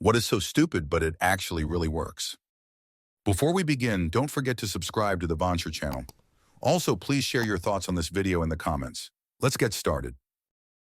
What is so stupid, but it actually really works? Before we begin, don't forget to subscribe to the Vancher channel. Also, please share your thoughts on this video in the comments. Let's get started.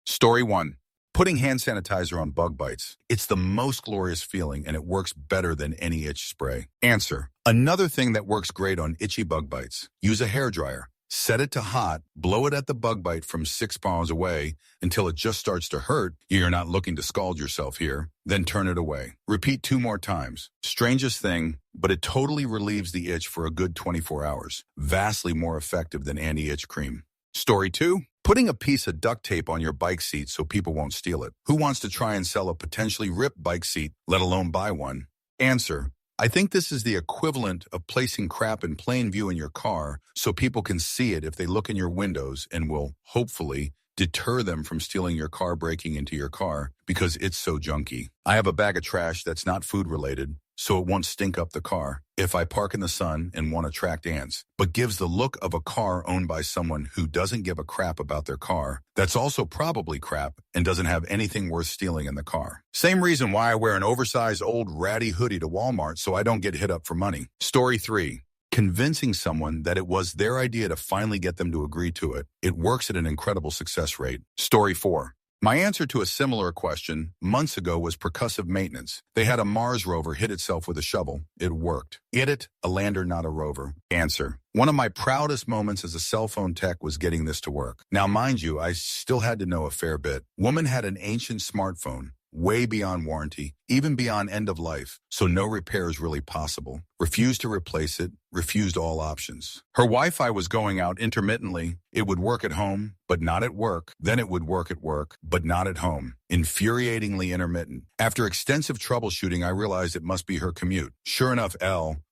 Story 1. Putting hand sanitizer on bug bites. It's the most glorious feeling, and it works better than any itch spray. Answer. Another thing that works great on itchy bug bites. Use a hairdryer. Set it to hot, blow it at the bug bite from 6 miles away until it just starts to hurt. You're not looking to scald yourself here. Then turn it away. Repeat 2 more times. Strangest thing, but it totally relieves the itch for a good 24 hours. Vastly more effective than anti-itch cream. Story 2. Putting a piece of duct tape on your bike seat so people won't steal it. Who wants to try and sell a potentially ripped bike seat, let alone buy one? Answer. I think this is the equivalent of placing crap in plain view in your car so people can see it if they look in your windows, and will, hopefully, deter them from stealing your car, breaking into your car because it's so junky. I have a bag of trash that's not food related, so it won't stink up the car if I park in the sun and won't attract ants, but gives the look of a car owned by someone who doesn't give a crap about their car, that's also probably crap and doesn't have anything worth stealing in the car. Same reason why I wear an oversized old ratty hoodie to Walmart so I don't get hit up for money. Story 3. Convincing someone that it was their idea to finally get them to agree to it. It works at an incredible success rate. Story 4. My answer to a similar question months ago was percussive maintenance. They had a Mars rover hit itself with a shovel. It worked. It, a lander, not a rover. Answer. One of my proudest moments as a cell phone tech was getting this to work. Now, mind you, I still had to know a fair bit. Woman had an ancient smartphone, way beyond warranty, even beyond end of life, so no repair is really possible. Refused to replace it, refused all options. Her Wi-Fi was going out intermittently. It would work at home, but not at work. Then it would work at work, but not at home. Infuriatingly intermittent. After extensive troubleshooting, I realized it must be her commute. Sure enough,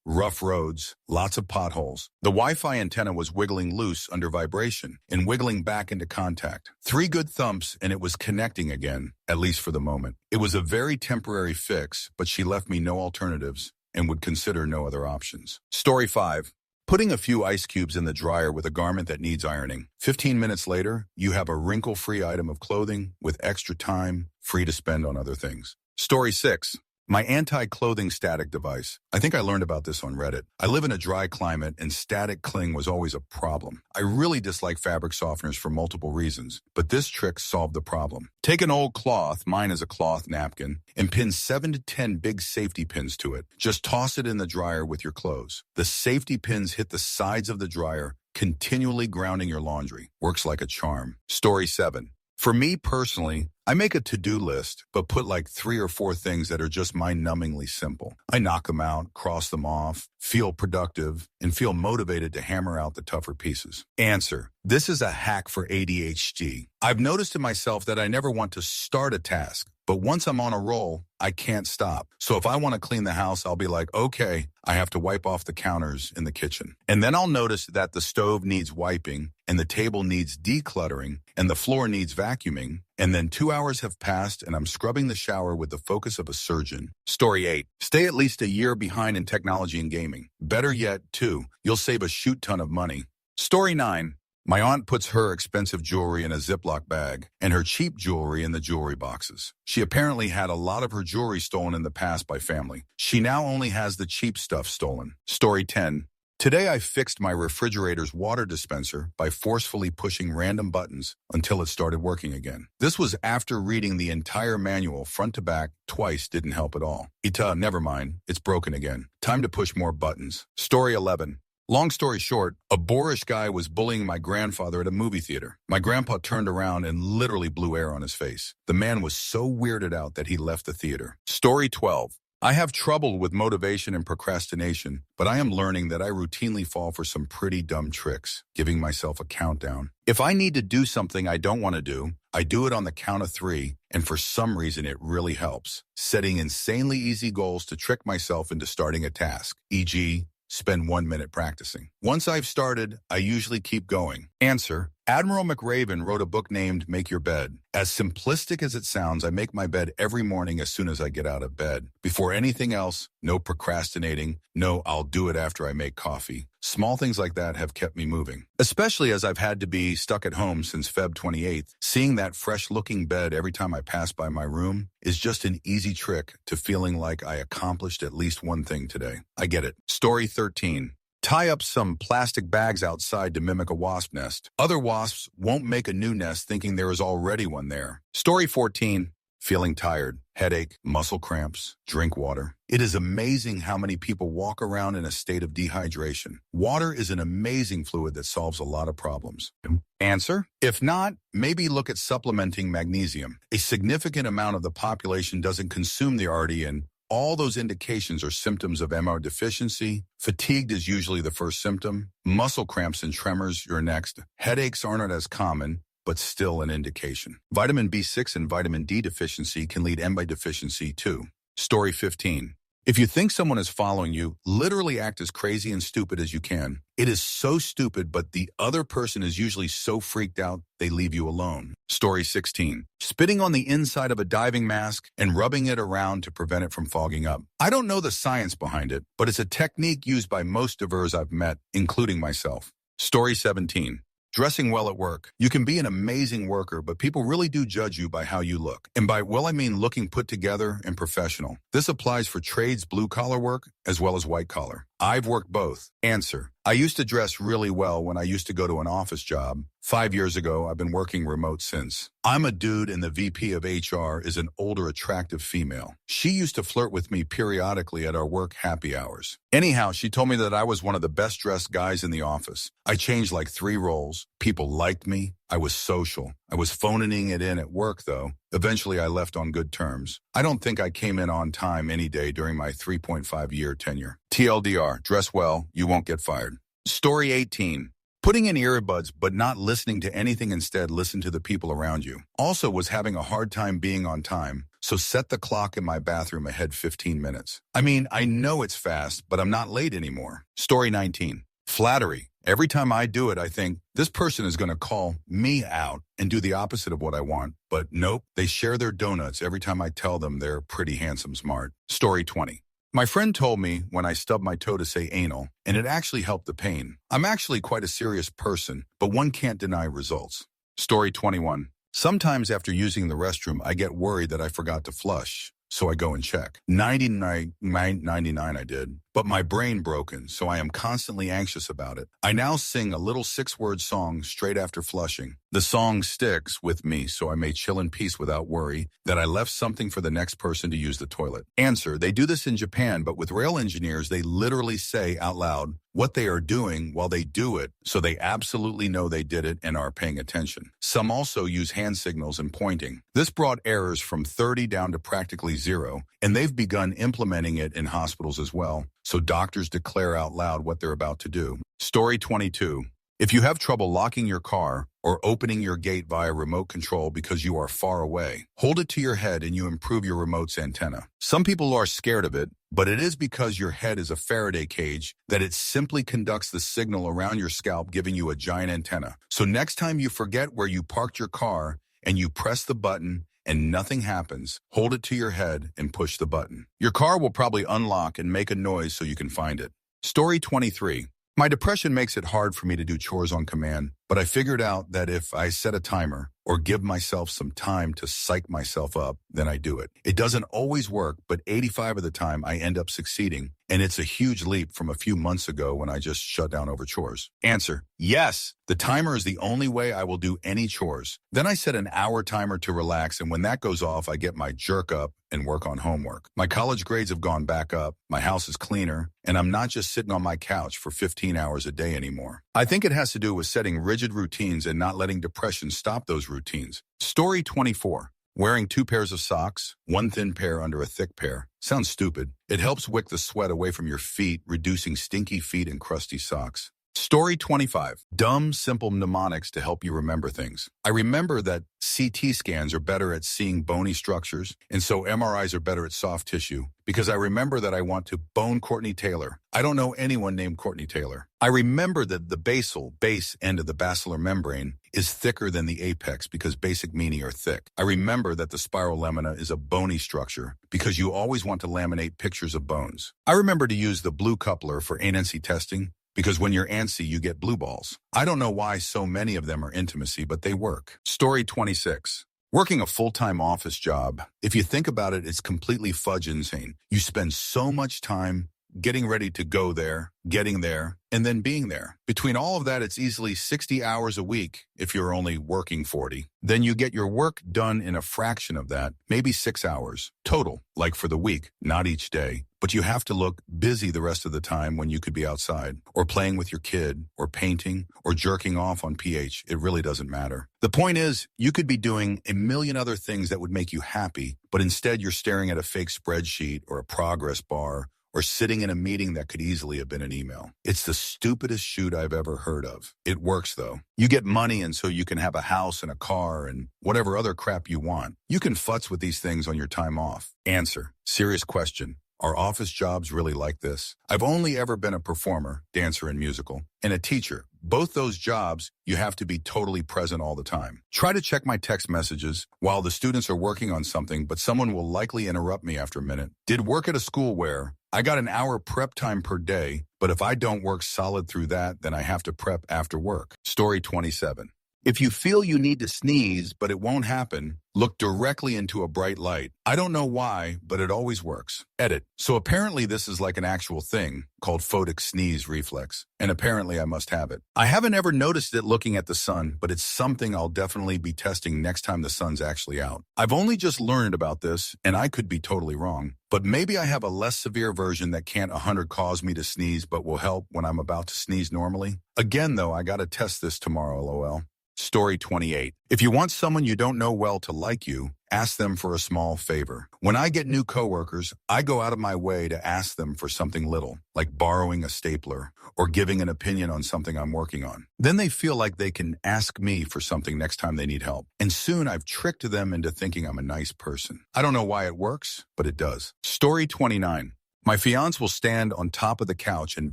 rough roads, lots of potholes. The Wi-Fi antenna was wiggling loose under vibration and wiggling back into contact. 3 good thumps and it was connecting again, at least for the moment. It was a very temporary fix, but she left me no alternatives and would consider no other options. Story 5. Putting a few ice cubes in the dryer with a garment that needs ironing. 15 minutes later, you have a wrinkle-free item of clothing with extra time free to spend on other things. Story 6. My anti-clothing static device. I think I learned about this on Reddit. I live in a dry climate and static cling was always a problem. I really dislike fabric softeners for multiple reasons, but this trick solved the problem. Take an old cloth, mine is a cloth napkin, and pin 7 to 10 big safety pins to it. Just toss it in the dryer with your clothes. The safety pins hit the sides of the dryer, continually grounding your laundry. Works like a charm. Story 7. For me personally, I make a to-do list, but put like 3 or 4 things that are just mind-numbingly simple. I knock them out, cross them off, feel productive, and feel motivated to hammer out the tougher pieces. Answer. This is a hack for ADHD. I've noticed in myself that I never want to start a task, but once I'm on a roll, I can't stop. So if I want to clean the house, I'll be like, okay, I have to wipe off the counters in the kitchen. And then I'll notice that the stove needs wiping, and the table needs decluttering, and the floor needs vacuuming. And then 2 hours have passed, and I'm scrubbing the shower with the focus of a surgeon. Story 8. Stay at least a year behind in technology and gaming. Better yet, 2. You'll save a shoot ton of money. Story 9. My aunt puts her expensive jewelry in a Ziploc bag and her cheap jewelry in the jewelry boxes. She apparently had a lot of her jewelry stolen in the past by family. She now only has the cheap stuff stolen. Story 10. Today I fixed my refrigerator's water dispenser by forcefully pushing random buttons until it started working again. This was after reading the entire manual front to back twice. Didn't help at all. Never mind, it's broken again. Time to push more buttons. Story 11. Long story short, a boorish guy was bullying my grandfather at a movie theater. My grandpa turned around and literally blew air on his face. The man was so weirded out that he left the theater. Story 12. I have trouble with motivation and procrastination, but I am learning that I routinely fall for some pretty dumb tricks, giving myself a countdown. If I need to do something I don't want to do, I do it on the count of 3, and for some reason it really helps. Setting insanely easy goals to trick myself into starting a task, e.g., spend 1 minute practicing. Once I've started, I usually keep going. Answer. Admiral McRaven wrote a book named Make Your Bed. As simplistic as it sounds, I make my bed every morning as soon as I get out of bed. Before anything else, no procrastinating, no I'll do it after I make coffee. Small things like that have kept me moving. Especially as I've had to be stuck at home since Feb 28th, seeing that fresh-looking bed every time I pass by my room is just an easy trick to feeling like I accomplished at least one thing today. I get it. Story 13. Tie up some plastic bags outside to mimic a wasp nest. Other wasps won't make a new nest thinking there is already one there. Story 14. Feeling tired, headache, muscle cramps, drink water. It is amazing how many people walk around in a state of dehydration. Water is an amazing fluid that solves a lot of problems. Answer? If not, maybe look at supplementing magnesium. A significant amount of the population doesn't consume the already in. All those indications are symptoms of MR deficiency. Fatigued is usually the first symptom. Muscle cramps and tremors, you're next. Headaches aren't as common, but still an indication. Vitamin B6 and vitamin D deficiency can lead MB deficiency too. Story 15. If you think someone is following you, literally act as crazy and stupid as you can. It is so stupid, but the other person is usually so freaked out, they leave you alone. Story 16. Spitting on the inside of a diving mask and rubbing it around to prevent it from fogging up. I don't know the science behind it, but it's a technique used by most divers I've met, including myself. Story 17. Dressing well at work. You can be an amazing worker, but people really do judge you by how you look. And by well, I mean looking put together and professional. This applies for trades, blue-collar work, as well as white-collar. I've worked both. Answer. I used to dress really well when I used to go to an office job. 5 years ago, I've been working remote since. I'm a dude and the VP of HR is an older, attractive female. She used to flirt with me periodically at our work happy hours. Anyhow, she told me that I was one of the best-dressed guys in the office. I changed like 3 roles. People liked me. I was social. I was phoning it in at work, though. Eventually, I left on good terms. I don't think I came in on time any day during my 3.5-year tenure. TLDR, dress well, you won't get fired. Story 18. Putting in earbuds but not listening to anything, instead listen to the people around you. Also was having a hard time being on time, so set the clock in my bathroom ahead 15 minutes. I mean, I know it's fast, but I'm not late anymore. Story 19. Flattery. Every time I do it, I think, this person is going to call me out and do the opposite of what I want. But nope, they share their donuts every time I tell them they're pretty handsome smart. Story 20. My friend told me when I stubbed my toe to say anal, and it actually helped the pain. I'm actually quite a serious person, but one can't deny results. Story 21. Sometimes after using the restroom, I get worried that I forgot to flush. So I go and check. 99 I did, but my brain broken, so I am constantly anxious about it. I now sing a little 6-word song straight after flushing. The song sticks with me, so I may chill in peace without worry that I left something for the next person to use the toilet. Answer, they do this in Japan, but with rail engineers, they literally say out loud what they are doing while they do it, so they absolutely know they did it and are paying attention. Some also use hand signals and pointing. This brought errors from 30 down to practically 0, and they've begun implementing it in hospitals as well, so doctors declare out loud what they're about to do. Story 22. If you have trouble locking your car or opening your gate via remote control because you are far away, hold it to your head and you improve your remote's antenna. Some people are scared of it, but it is because your head is a Faraday cage that it simply conducts the signal around your scalp, giving you a giant antenna. So next time you forget where you parked your car and you press the button and nothing happens, hold it to your head and push the button. Your car will probably unlock and make a noise so you can find it. Story 23. My depression makes it hard for me to do chores on command, but I figured out that if I set a timer or give myself some time to psych myself up, then I do it. It doesn't always work, but 85% of the time I end up succeeding, and it's a huge leap from a few months ago when I just shut down over chores. Answer, yes, the timer is the only way I will do any chores. Then I set an hour timer to relax, and when that goes off, I get my jerk up and work on homework. My college grades have gone back up, my house is cleaner, and I'm not just sitting on my couch for 15 hours a day anymore. I think it has to do with setting rigid routines and not letting depression stop those routines. Story 24. Wearing 2 pairs of socks, 1 thin pair under a thick pair. Sounds stupid. It helps wick the sweat away from your feet, reducing stinky feet and crusty socks. Story 25. Dumb, simple mnemonics to help you remember things. I remember that CT scans are better at seeing bony structures, and so MRIs are better at soft tissue, because I remember that I want to bone Courtney Taylor. I don't know anyone named Courtney Taylor. I remember that the base end of the basilar membrane is thicker than the apex because basic meaty are thick. I remember that the spiral lamina is a bony structure because you always want to laminate pictures of bones. I remember to use the blue coupler for anancy testing because when you're antsy, you get blue balls. I don't know why so many of them are intimacy, but they work. Story 26. Working a full-time office job, if you think about it, it's completely fudge insane. You spend so much time getting ready to go there, getting there, and then being there. Between all of that, it's easily 60 hours a week if you're only working 40. Then you get your work done in a fraction of that, maybe 6 hours total, like for the week, not each day. But you have to look busy the rest of the time when you could be outside, or playing with your kid, or painting, or jerking off on PH. It really doesn't matter. The point is, you could be doing a million other things that would make you happy, but instead you're staring at a fake spreadsheet or a progress bar, or sitting in a meeting that could easily have been an email. It's the stupidest shoot I've ever heard of. It works, though. You get money, and so you can have a house and a car and whatever other crap you want. You can futz with these things on your time off. Answer. Serious question. Are office jobs really like this? I've only ever been a performer, dancer and musical, and a teacher. Both those jobs, you have to be totally present all the time. Try to check my text messages while the students are working on something, but someone will likely interrupt me after a minute. Did work at a school where I got an hour prep time per day, but if I don't work solid through that, then I have to prep after work. Story 27. If you feel you need to sneeze, but it won't happen, look directly into a bright light. I don't know why, but it always works. Edit. So apparently this is like an actual thing called photic sneeze reflex, and apparently I must have it. I haven't ever noticed it looking at the sun, but it's something I'll definitely be testing next time the sun's actually out. I've only just learned about this, and I could be totally wrong, but maybe I have a less severe version that can't 100 cause me to sneeze, but will help when I'm about to sneeze normally. Again, though, I gotta test this tomorrow, lol. Story 28. If you want someone you don't know well to like you, ask them for a small favor. When I get new coworkers, I go out of my way to ask them for something little, like borrowing a stapler or giving an opinion on something I'm working on. Then they feel like they can ask me for something next time they need help. And soon I've tricked them into thinking I'm a nice person. I don't know why it works, but it does. Story 29. My fiancé will stand on top of the couch and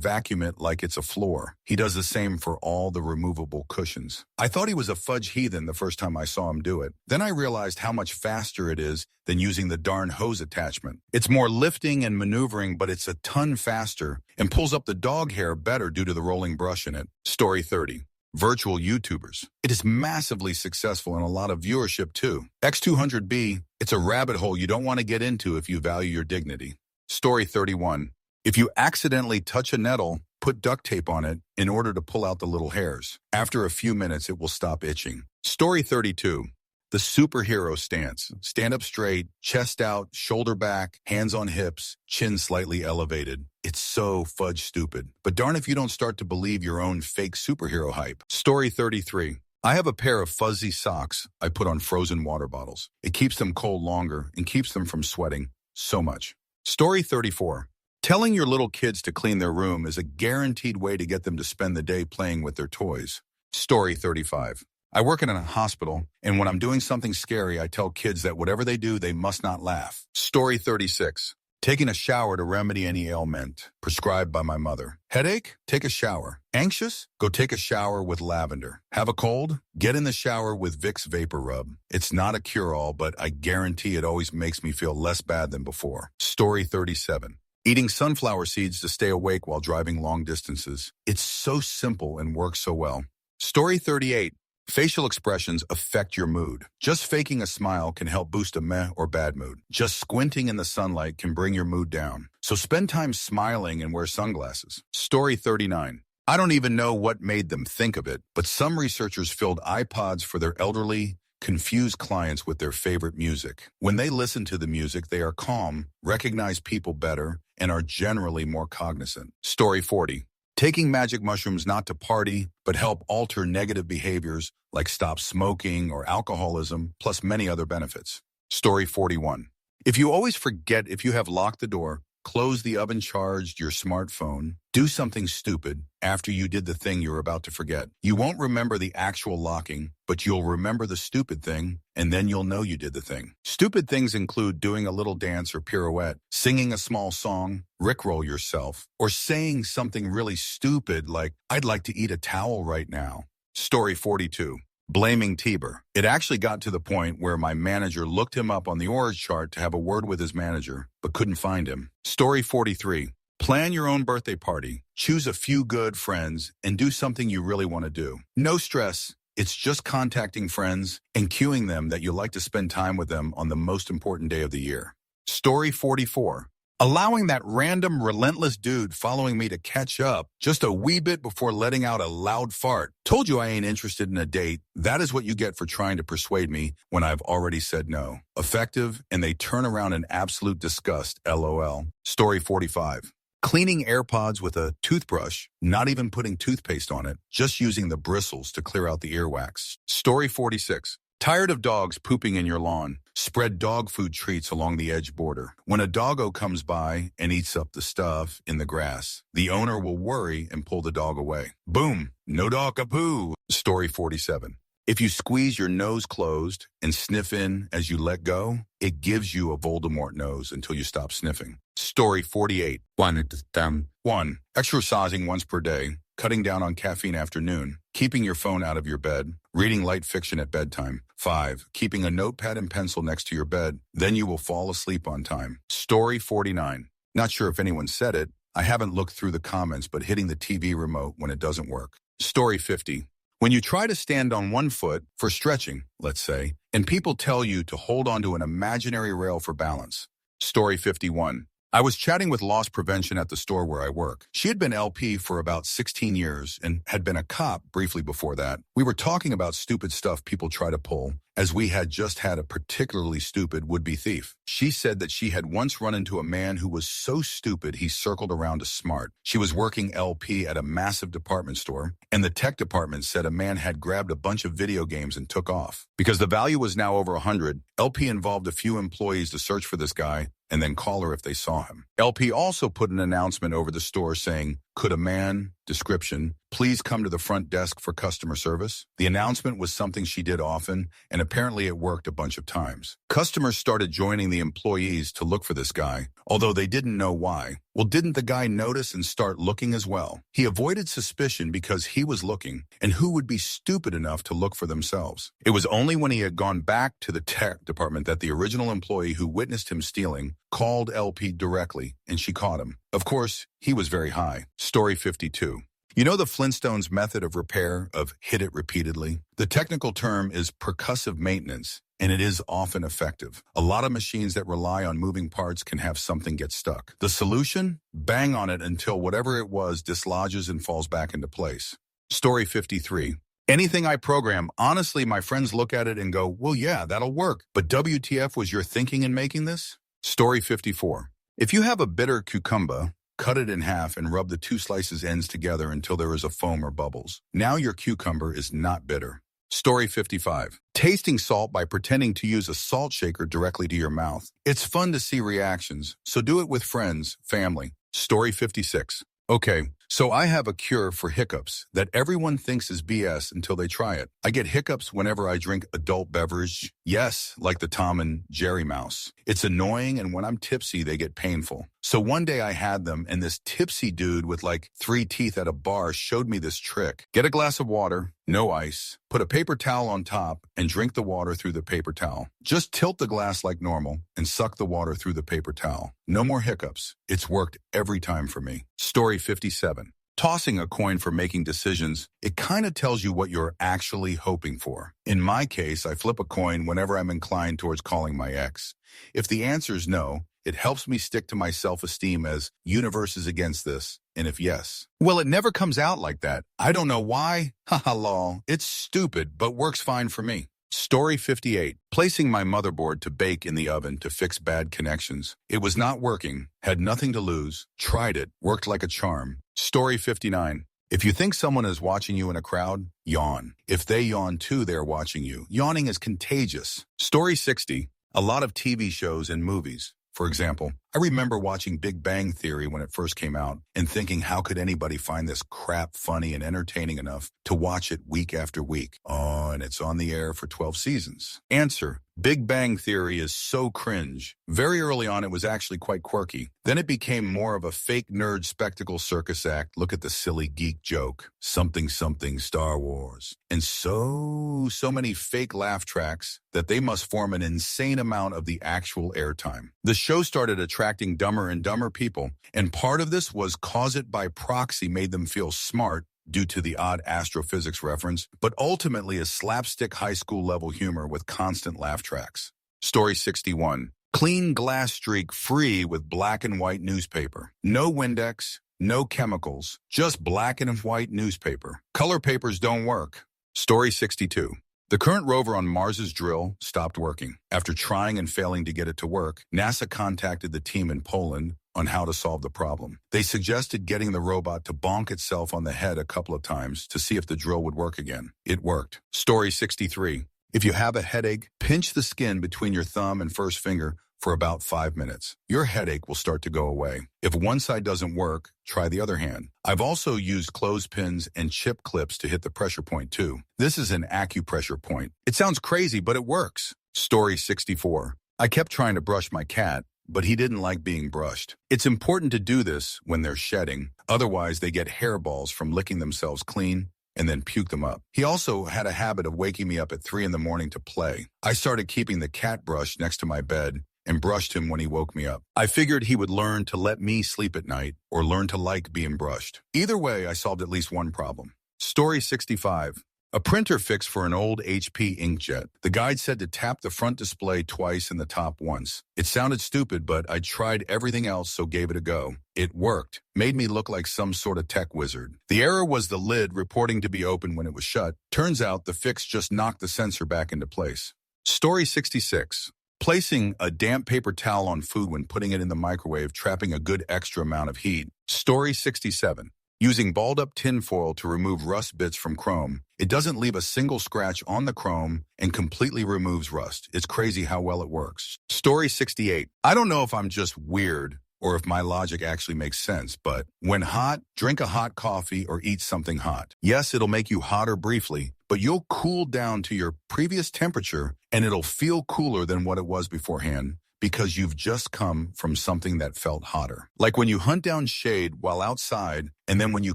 vacuum it like it's a floor. He does the same for all the removable cushions. I thought he was a fudge heathen the first time I saw him do it. Then I realized how much faster it is than using the darn hose attachment. It's more lifting and maneuvering, but it's a ton faster and pulls up the dog hair better due to the rolling brush in it. Story 30. Virtual YouTubers. It is massively successful and a lot of viewership too. X200B, it's a rabbit hole you don't want to get into if you value your dignity. Story 31. If you accidentally touch a nettle, put duct tape on it in order to pull out the little hairs. After a few minutes, it will stop itching. Story 32. The superhero stance. Stand up straight, chest out, shoulder back, hands on hips, chin slightly elevated. It's so fudge stupid. But darn if you don't start to believe your own fake superhero hype. Story 33. I have a pair of fuzzy socks I put on frozen water bottles. It keeps them cold longer and keeps them from sweating so much. Story 34. Telling your little kids to clean their room is a guaranteed way to get them to spend the day playing with their toys. Story 35. I work in a hospital, and when I'm doing something scary, I tell kids that whatever they do, they must not laugh. Story 36. Taking a shower to remedy any ailment, prescribed by my mother. Headache? Take a shower. Anxious? Go take a shower with lavender. Have a cold? Get in the shower with Vicks Vapor Rub. It's not a cure-all, but I guarantee it always makes me feel less bad than before. Story 37. Eating sunflower seeds to stay awake while driving long distances. It's so simple and works so well. Story 38. Facial expressions affect your mood. Just faking a smile can help boost a meh or bad mood. Just squinting in the sunlight can bring your mood down. So spend time smiling and wear sunglasses. Story 39. I don't even know what made them think of it, but some researchers filled iPods for their elderly, confused clients with their favorite music. When they listen to the music, they are calm, recognize people better, and are generally more cognizant. Story 40. Taking magic mushrooms not to party, but help alter negative behaviors like stop smoking or alcoholism, plus many other benefits. Story 41. If you always forget if you have locked the door, close the oven, charged your smartphone, do something stupid after you did the thing you're about to forget. You won't remember the actual locking, but you'll remember the stupid thing, and then you'll know you did the thing. Stupid things include doing a little dance or pirouette, singing a small song, rickroll yourself, or saying something really stupid like, "I'd like to eat a towel right now." Story 42. Blaming Tiber. It actually got to the point where my manager looked him up on the org chart to have a word with his manager, but couldn't find him. Story 43. Plan your own birthday party. Choose a few good friends and do something you really want to do. No stress. It's just contacting friends and cueing them that you like to spend time with them on the most important day of the year. Story 44. Allowing that random, relentless dude following me to catch up just a wee bit before letting out a loud fart. Told you I ain't interested in a date. That is what you get for trying to persuade me when I've already said no. Effective, and they turn around in absolute disgust, LOL. Story 45. Cleaning AirPods with a toothbrush, not even putting toothpaste on it, just using the bristles to clear out the earwax. Story 46. Tired of dogs pooping in your lawn? Spread dog food treats along the edge border. When a doggo comes by and eats up the stuff in the grass, the owner will worry and pull the dog away. Boom! No dog-a-poo! Story 47. If you squeeze your nose closed and sniff in as you let go, it gives you a Voldemort nose until you stop sniffing. Story 48. 1. Exercising once per day, cutting down on caffeine after noon, keeping your phone out of your bed, reading light fiction at bedtime. 5. Keeping a notepad and pencil next to your bed, then you will fall asleep on time. Story 49. Not sure if anyone said it. I haven't looked through the comments, but hitting the TV remote when it doesn't work. Story 50. When you try to stand on one foot for stretching, let's say, and people tell you to hold onto an imaginary rail for balance. Story 51. I was chatting with loss prevention at the store where I work. She had been LP for about 16 years and had been a cop briefly before that. We were talking about stupid stuff people try to pull, as we had just had a particularly stupid would-be thief. She said that she had once run into a man who was so stupid he circled around a smart. She was working LP at a massive department store, and the tech department said a man had grabbed a bunch of video games and took off. Because the value was now over 100, LP involved a few employees to search for this guy and then call her if they saw him. LP also put an announcement over the store saying, "Could a man, description, please come to the front desk for customer service?" The announcement was something she did often, and apparently it worked a bunch of times. Customers started joining the employees to look for this guy, although they didn't know why. Well, didn't the guy notice and start looking as well? He avoided suspicion because he was looking, and who would be stupid enough to look for themselves? It was only when he had gone back to the tech department that the original employee who witnessed him stealing called LP directly, and she caught him. Of course, he was very high. Story 52. You know the Flintstones method of repair of hit it repeatedly? The technical term is percussive maintenance, and it is often effective. A lot of machines that rely on moving parts can have something get stuck. The solution? Bang on it until whatever it was dislodges and falls back into place. Story 53. Anything I program, honestly, my friends look at it and go, "Well, yeah, that'll work. But WTF was your thinking in making this?" Story 54. If you have a bitter cucumber, cut it in half and rub the two slices ends together until there is a foam or bubbles. Now your cucumber is not bitter. Story 55. Tasting salt by pretending to use a salt shaker directly to your mouth. It's fun to see reactions, so do it with friends, family. Story 56. Okay, so I have a cure for hiccups that everyone thinks is BS until they try it. I get hiccups whenever I drink adult beverage. Yes, like the Tom and Jerry mouse. It's annoying, and when I'm tipsy, they get painful. So one day I had them, and this tipsy dude with like 3 teeth at a bar showed me this trick. Get a glass of water, no ice, put a paper towel on top, and drink the water through the paper towel. Just tilt the glass like normal and suck the water through the paper towel. No more hiccups. It's worked every time for me. Story 57. Tossing a coin for making decisions, it kind of tells you what you're actually hoping for. In my case, I flip a coin whenever I'm inclined towards calling my ex. If the answer is no, it helps me stick to my self-esteem as universe is against this, and if yes. Well, it never comes out like that. I don't know why. Haha lol. It's stupid, but works fine for me. Story 58. Placing my motherboard to bake in the oven to fix bad connections. It was not working, had nothing to lose, tried it, worked like a charm. Story 59. If you think someone is watching you in a crowd, yawn. If they yawn too, they're watching you. Yawning is contagious. Story 60. A lot of TV shows and movies. For example, I remember watching Big Bang Theory when it first came out and thinking, how could anybody find this crap funny and entertaining enough to watch it week after week? Oh, and it's on the air for 12 seasons. Answer: Big Bang Theory is so cringe. Very early on, it was actually quite quirky. Then it became more of a fake nerd spectacle circus act. Look at the silly geek joke. Something, something, Star Wars. And so many fake laugh tracks that they must form an insane amount of the actual airtime. The show started attracting dumber and dumber people, and part of this was cause it by proxy made them feel smart due to the odd astrophysics reference, but ultimately a slapstick high school level humor with constant laugh tracks. Story 61. Clean glass streak free with black and white newspaper. No Windex, no chemicals, just black and white newspaper. Color papers don't work. Story 62. The current rover on Mars's drill stopped working. After trying and failing to get it to work, NASA contacted the team in Poland on how to solve the problem. They suggested getting the robot to bonk itself on the head a couple of times to see if the drill would work again. It worked. Story 63. If you have a headache, pinch the skin between your thumb and first finger for about 5 minutes. Your headache will start to go away. If one side doesn't work, try the other hand. I've also used clothespins and chip clips to hit the pressure point too. This is an acupressure point. It sounds crazy, but it works. Story 64. I kept trying to brush my cat, but he didn't like being brushed. It's important to do this when they're shedding. Otherwise, they get hairballs from licking themselves clean and then puke them up. He also had a habit of waking me up at 3 in the morning to play. I started keeping the cat brush next to my bed and brushed him when he woke me up. I figured he would learn to let me sleep at night or learn to like being brushed. Either way, I solved at least one problem. Story 65. A printer fix for an old HP inkjet. The guide said to tap the front display twice and the top once. It sounded stupid, but I tried everything else, so gave it a go. It worked. Made me look like some sort of tech wizard. The error was the lid reporting to be open when it was shut. Turns out the fix just knocked the sensor back into place. Story 66. Placing a damp paper towel on food when putting it in the microwave, trapping a good extra amount of heat. Story 67. Using balled-up tin foil to remove rust bits from chrome. It doesn't leave a single scratch on the chrome and completely removes rust. It's crazy how well it works. Story 68. I don't know if I'm just weird or if my logic actually makes sense, but when hot, drink a hot coffee or eat something hot. Yes, it'll make you hotter briefly, but you'll cool down to your previous temperature and it'll feel cooler than what it was beforehand because you've just come from something that felt hotter. Like when you hunt down shade while outside, and then when you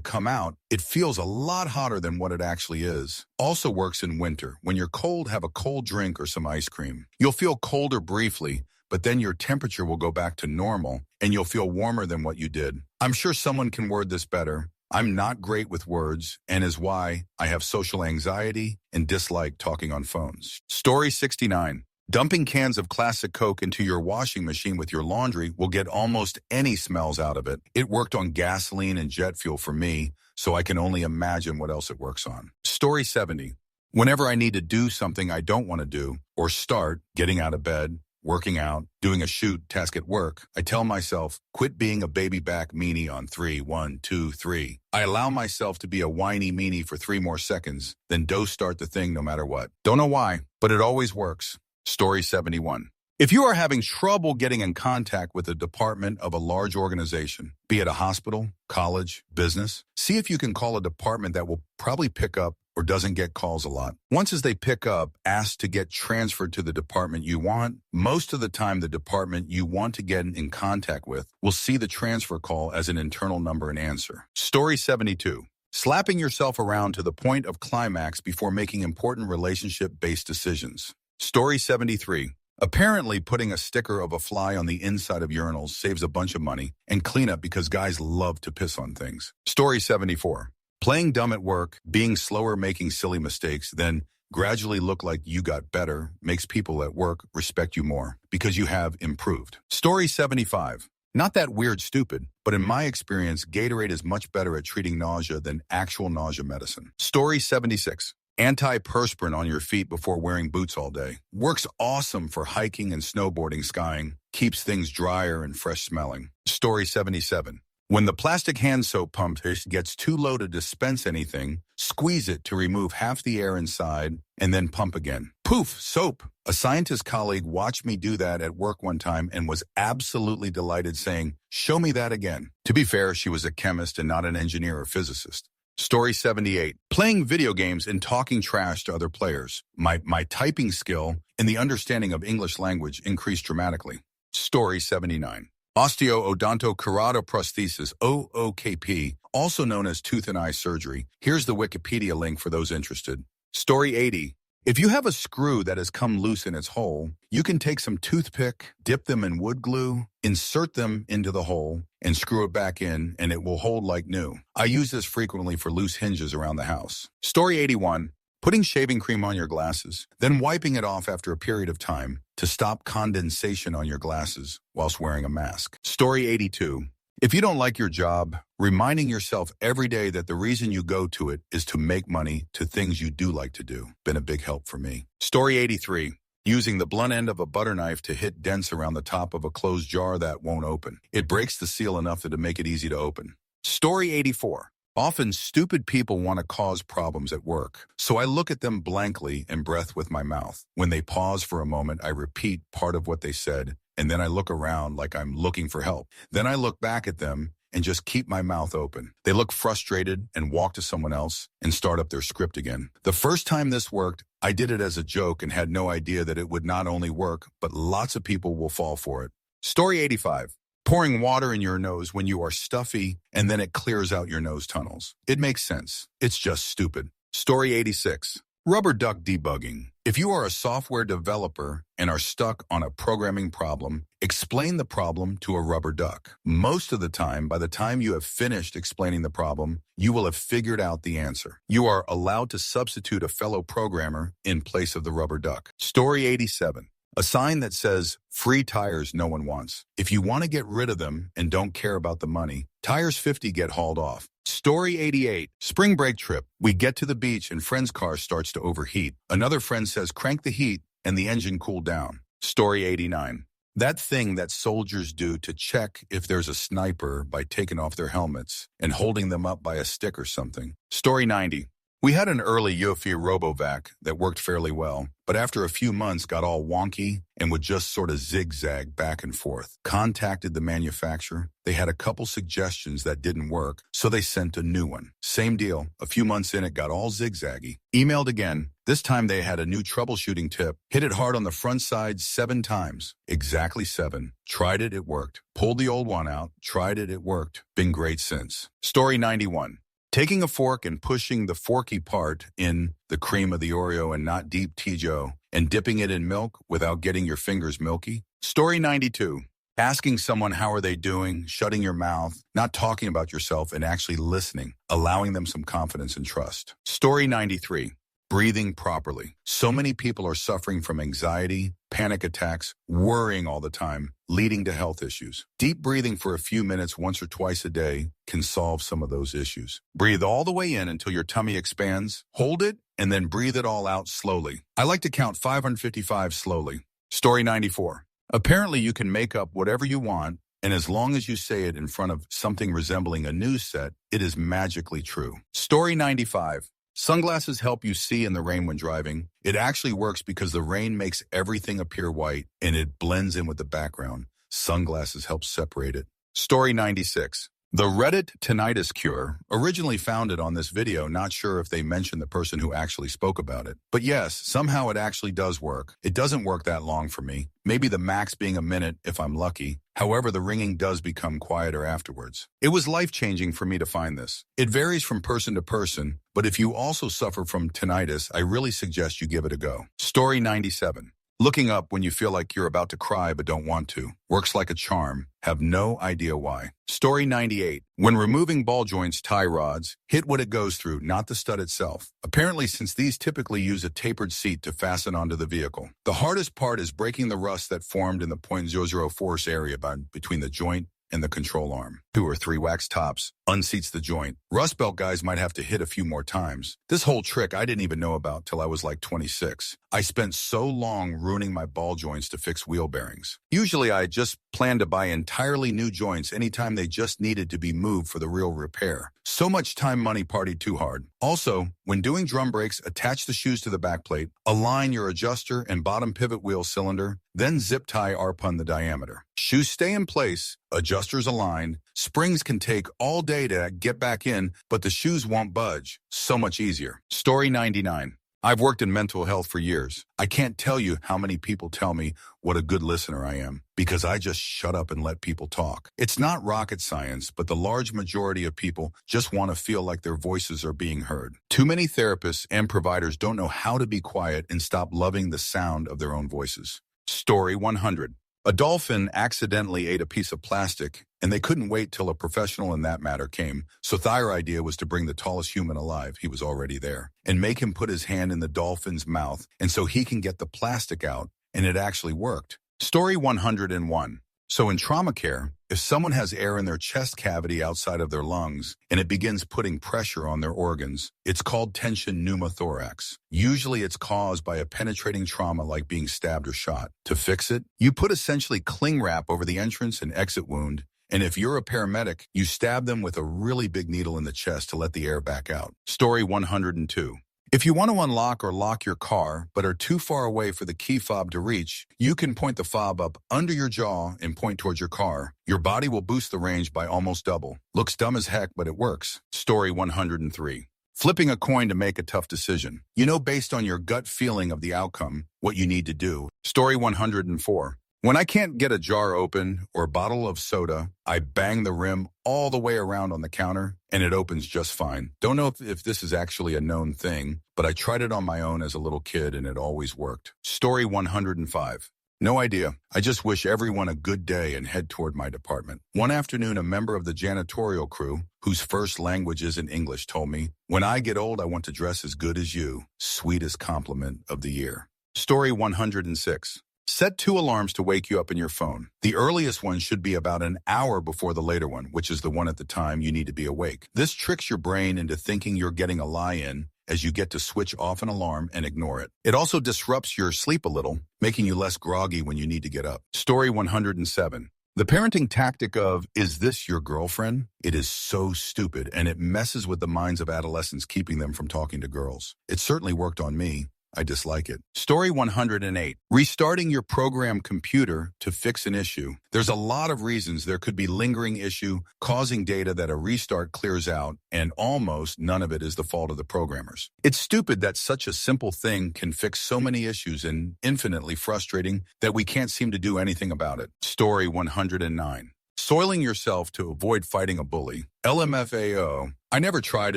come out, it feels a lot hotter than what it actually is. Also works in winter. When you're cold, have a cold drink or some ice cream. You'll feel colder briefly, but then your temperature will go back to normal and you'll feel warmer than what you did. I'm sure someone can word this better. I'm not great with words and is why I have social anxiety and dislike talking on phones. Story 69. Dumping cans of classic Coke into your washing machine with your laundry will get almost any smells out of it. It worked on gasoline and jet fuel for me, so I can only imagine what else it works on. Story 70. Whenever I need to do something I don't want to do, or start getting out of bed, working out, doing a shoot task at work, I tell myself, quit being a baby back meanie on 3. 1, 2, 3. I allow myself to be a whiny meanie for 3 more seconds, then start the thing no matter what. Don't know why, but it always works. Story 71. If you are having trouble getting in contact with a department of a large organization, be it a hospital, college, business, see if you can call a department that will probably pick up or doesn't get calls a lot. Once as they pick up, ask to get transferred to the department you want. Most of the time, the department you want to get in contact with will see the transfer call as an internal number and answer. Story 72. Slapping yourself around to the point of climax before making important relationship-based decisions. Story 73. Apparently, putting a sticker of a fly on the inside of urinals saves a bunch of money and cleanup because guys love to piss on things. Story 74. Playing dumb at work, being slower making silly mistakes, then gradually look like you got better makes people at work respect you more because you have improved. Story 75. Not that weird stupid, but in my experience, Gatorade is much better at treating nausea than actual nausea medicine. Story 76. Antiperspirant on your feet before wearing boots all day. Works awesome for hiking and snowboarding, skiing. Keeps things drier and fresh smelling. Story 77. When the plastic hand soap pump gets too low to dispense anything, squeeze it to remove half the air inside and then pump again. Poof, soap. A scientist colleague watched me do that at work one time and was absolutely delighted, saying, "Show me that again." To be fair, she was a chemist and not an engineer or physicist. Story 78. Playing video games and talking trash to other players. My typing skill and the understanding of English language increased dramatically. Story 79. Osteoodontokeratoprosthesis, OOKP, also known as tooth and eye surgery. Here's the Wikipedia link for those interested. Story 80. If you have a screw that has come loose in its hole, you can take some toothpick, dip them in wood glue, insert them into the hole, and screw it back in, and it will hold like new. I use this frequently for loose hinges around the house. Story 81. Putting shaving cream on your glasses, then wiping it off after a period of time to stop condensation on your glasses whilst wearing a mask. Story 82. If you don't like your job, reminding yourself every day that the reason you go to it is to make money to things you do like to do. Been a big help for me. Story 83. Using the blunt end of a butter knife to hit dents around the top of a closed jar that won't open. It breaks the seal enough to make it easy to open. Story 84. Often stupid people want to cause problems at work, so I look at them blankly and breath with my mouth. When they pause for a moment, I repeat part of what they said, and then I look around like I'm looking for help. Then I look back at them and just keep my mouth open. They look frustrated and walk to someone else and start up their script again. The first time this worked, I did it as a joke and had no idea that it would not only work, but lots of people will fall for it. Story 85. Pouring water in your nose when you are stuffy and then it clears out your nose tunnels. It makes sense. It's just stupid. Story 86. Rubber duck debugging. If you are a software developer and are stuck on a programming problem, explain the problem to a rubber duck. Most of the time, by the time you have finished explaining the problem, you will have figured out the answer. You are allowed to substitute a fellow programmer in place of the rubber duck. Story 87. A sign that says, "Free tires no one wants." If you want to get rid of them and don't care about the money, tires 50 get hauled off. Story 88. Spring break trip. We get to the beach and friend's car starts to overheat. Another friend says, "Crank the heat," and the engine cooled down. Story 89. That thing that soldiers do to check if there's a sniper by taking off their helmets and holding them up by a stick or something. Story 90. We had an early UFI RoboVac that worked fairly well, but after a few months got all wonky and would just sort of zigzag back and forth. Contacted the manufacturer. They had a couple suggestions that didn't work, so they sent a new one. Same deal. A few months in, it got all zigzaggy. Emailed again. This time they had a new troubleshooting tip. Hit it hard on the front side 7 times. Exactly 7. Tried it, it worked. Pulled the old one out. Tried it, it worked. Been great since. Story 91. Taking a fork and pushing the forky part in the cream of the Oreo and not deep T-Joe and dipping it in milk without getting your fingers milky. Story 92. Asking someone how are they doing, shutting your mouth, not talking about yourself and actually listening, allowing them some confidence and trust. Story 93. Breathing properly. So many people are suffering from anxiety, panic attacks, worrying all the time, leading to health issues. Deep breathing for a few minutes once or twice a day can solve some of those issues. Breathe all the way in until your tummy expands, hold it, and then breathe it all out slowly. I like to count 555 slowly. Story 94. Apparently you can make up whatever you want, and as long as you say it in front of something resembling a news set, it is magically true. Story 95. Sunglasses help you see in the rain when driving. It actually works because the rain makes everything appear white and it blends in with the background. Sunglasses help separate it. Story 96. The Reddit tinnitus cure, originally founded on this video, not sure if they mentioned the person who actually spoke about it. But yes, somehow it actually does work. It doesn't work that long for me. Maybe the max being a minute if I'm lucky. However, the ringing does become quieter afterwards. It was life-changing for me to find this. It varies from person to person, but if you also suffer from tinnitus, I really suggest you give it a go. Story 97. Looking up when you feel like you're about to cry but don't want to. Works like a charm. Have no idea why. Story 98. When removing ball joints tie rods, hit what it goes through, not the stud itself. Apparently, since these typically use a tapered seat to fasten onto the vehicle. The hardest part is breaking the rust that formed in the .00 force area between the joint and the control arm. 2 or 3 wax tops. unseats the joint. Rust Belt guys might have to hit a few more times. This whole trick I didn't even know about till I was like 26. I spent so long ruining my ball joints to fix wheel bearings. Usually I just planned to buy entirely new joints anytime they just needed to be moved for the real repair. So much time money partied too hard. Also, when doing drum brakes, attach the shoes to the backplate, align your adjuster and bottom pivot wheel cylinder, then zip tie arpun the diameter. Shoes stay in place, adjusters aligned, springs can take all day to get back in, but the shoes won't budge. So much easier. Story 99. I've worked in mental health for years. I can't tell you how many people tell me what a good listener I am because I just shut up and let people talk. It's not rocket science, but the large majority of people just want to feel like their voices are being heard. Too many therapists and providers don't know how to be quiet and stop loving the sound of their own voices. Story 100. A dolphin accidentally ate a piece of plastic, and they couldn't wait till a professional in that matter came, so their idea was to bring the tallest human alive, he was already there, and make him put his hand in the dolphin's mouth, and so he can get the plastic out, and it actually worked. Story 101. So in trauma care, if someone has air in their chest cavity outside of their lungs and it begins putting pressure on their organs, it's called tension pneumothorax. Usually it's caused by a penetrating trauma like being stabbed or shot. To fix it, you put essentially cling wrap over the entrance and exit wound, and if you're a paramedic, you stab them with a really big needle in the chest to let the air back out. Story 102. If you want to unlock or lock your car, but are too far away for the key fob to reach, you can point the fob up under your jaw and point towards your car. Your body will boost the range by almost double. Looks dumb as heck, but it works. Story 103. Flipping a coin to make a tough decision. You know based on your gut feeling of the outcome, what you need to do. Story 104. When I can't get a jar open or a bottle of soda, I bang the rim all the way around on the counter and it opens just fine. Don't know if this is actually a known thing, but I tried it on my own as a little kid and it always worked. Story 105. No idea. I just wish everyone a good day and head toward my department. One afternoon, a member of the janitorial crew, whose first language isn't English, told me, "When I get old, I want to dress as good as you." Sweetest compliment of the year. Story 106. Set 2 alarms to wake you up in your phone. The earliest one should be about an hour before the later one, which is the one at the time you need to be awake. This tricks your brain into thinking you're getting a lie in as you get to switch off an alarm and ignore it. It also disrupts your sleep a little, making you less groggy when you need to get up. Story 107. The parenting tactic of, "Is this your girlfriend?" It is so stupid, and it messes with the minds of adolescents, keeping them from talking to girls. It certainly worked on me. I dislike it. Story 108. Restarting your program computer to fix an issue. There's a lot of reasons there could be lingering issue causing data that a restart clears out, and almost none of it is the fault of the programmers. It's stupid that such a simple thing can fix so many issues and infinitely frustrating that we can't seem to do anything about it. Story 109. Soiling yourself to avoid fighting a bully. LMFAO. I never tried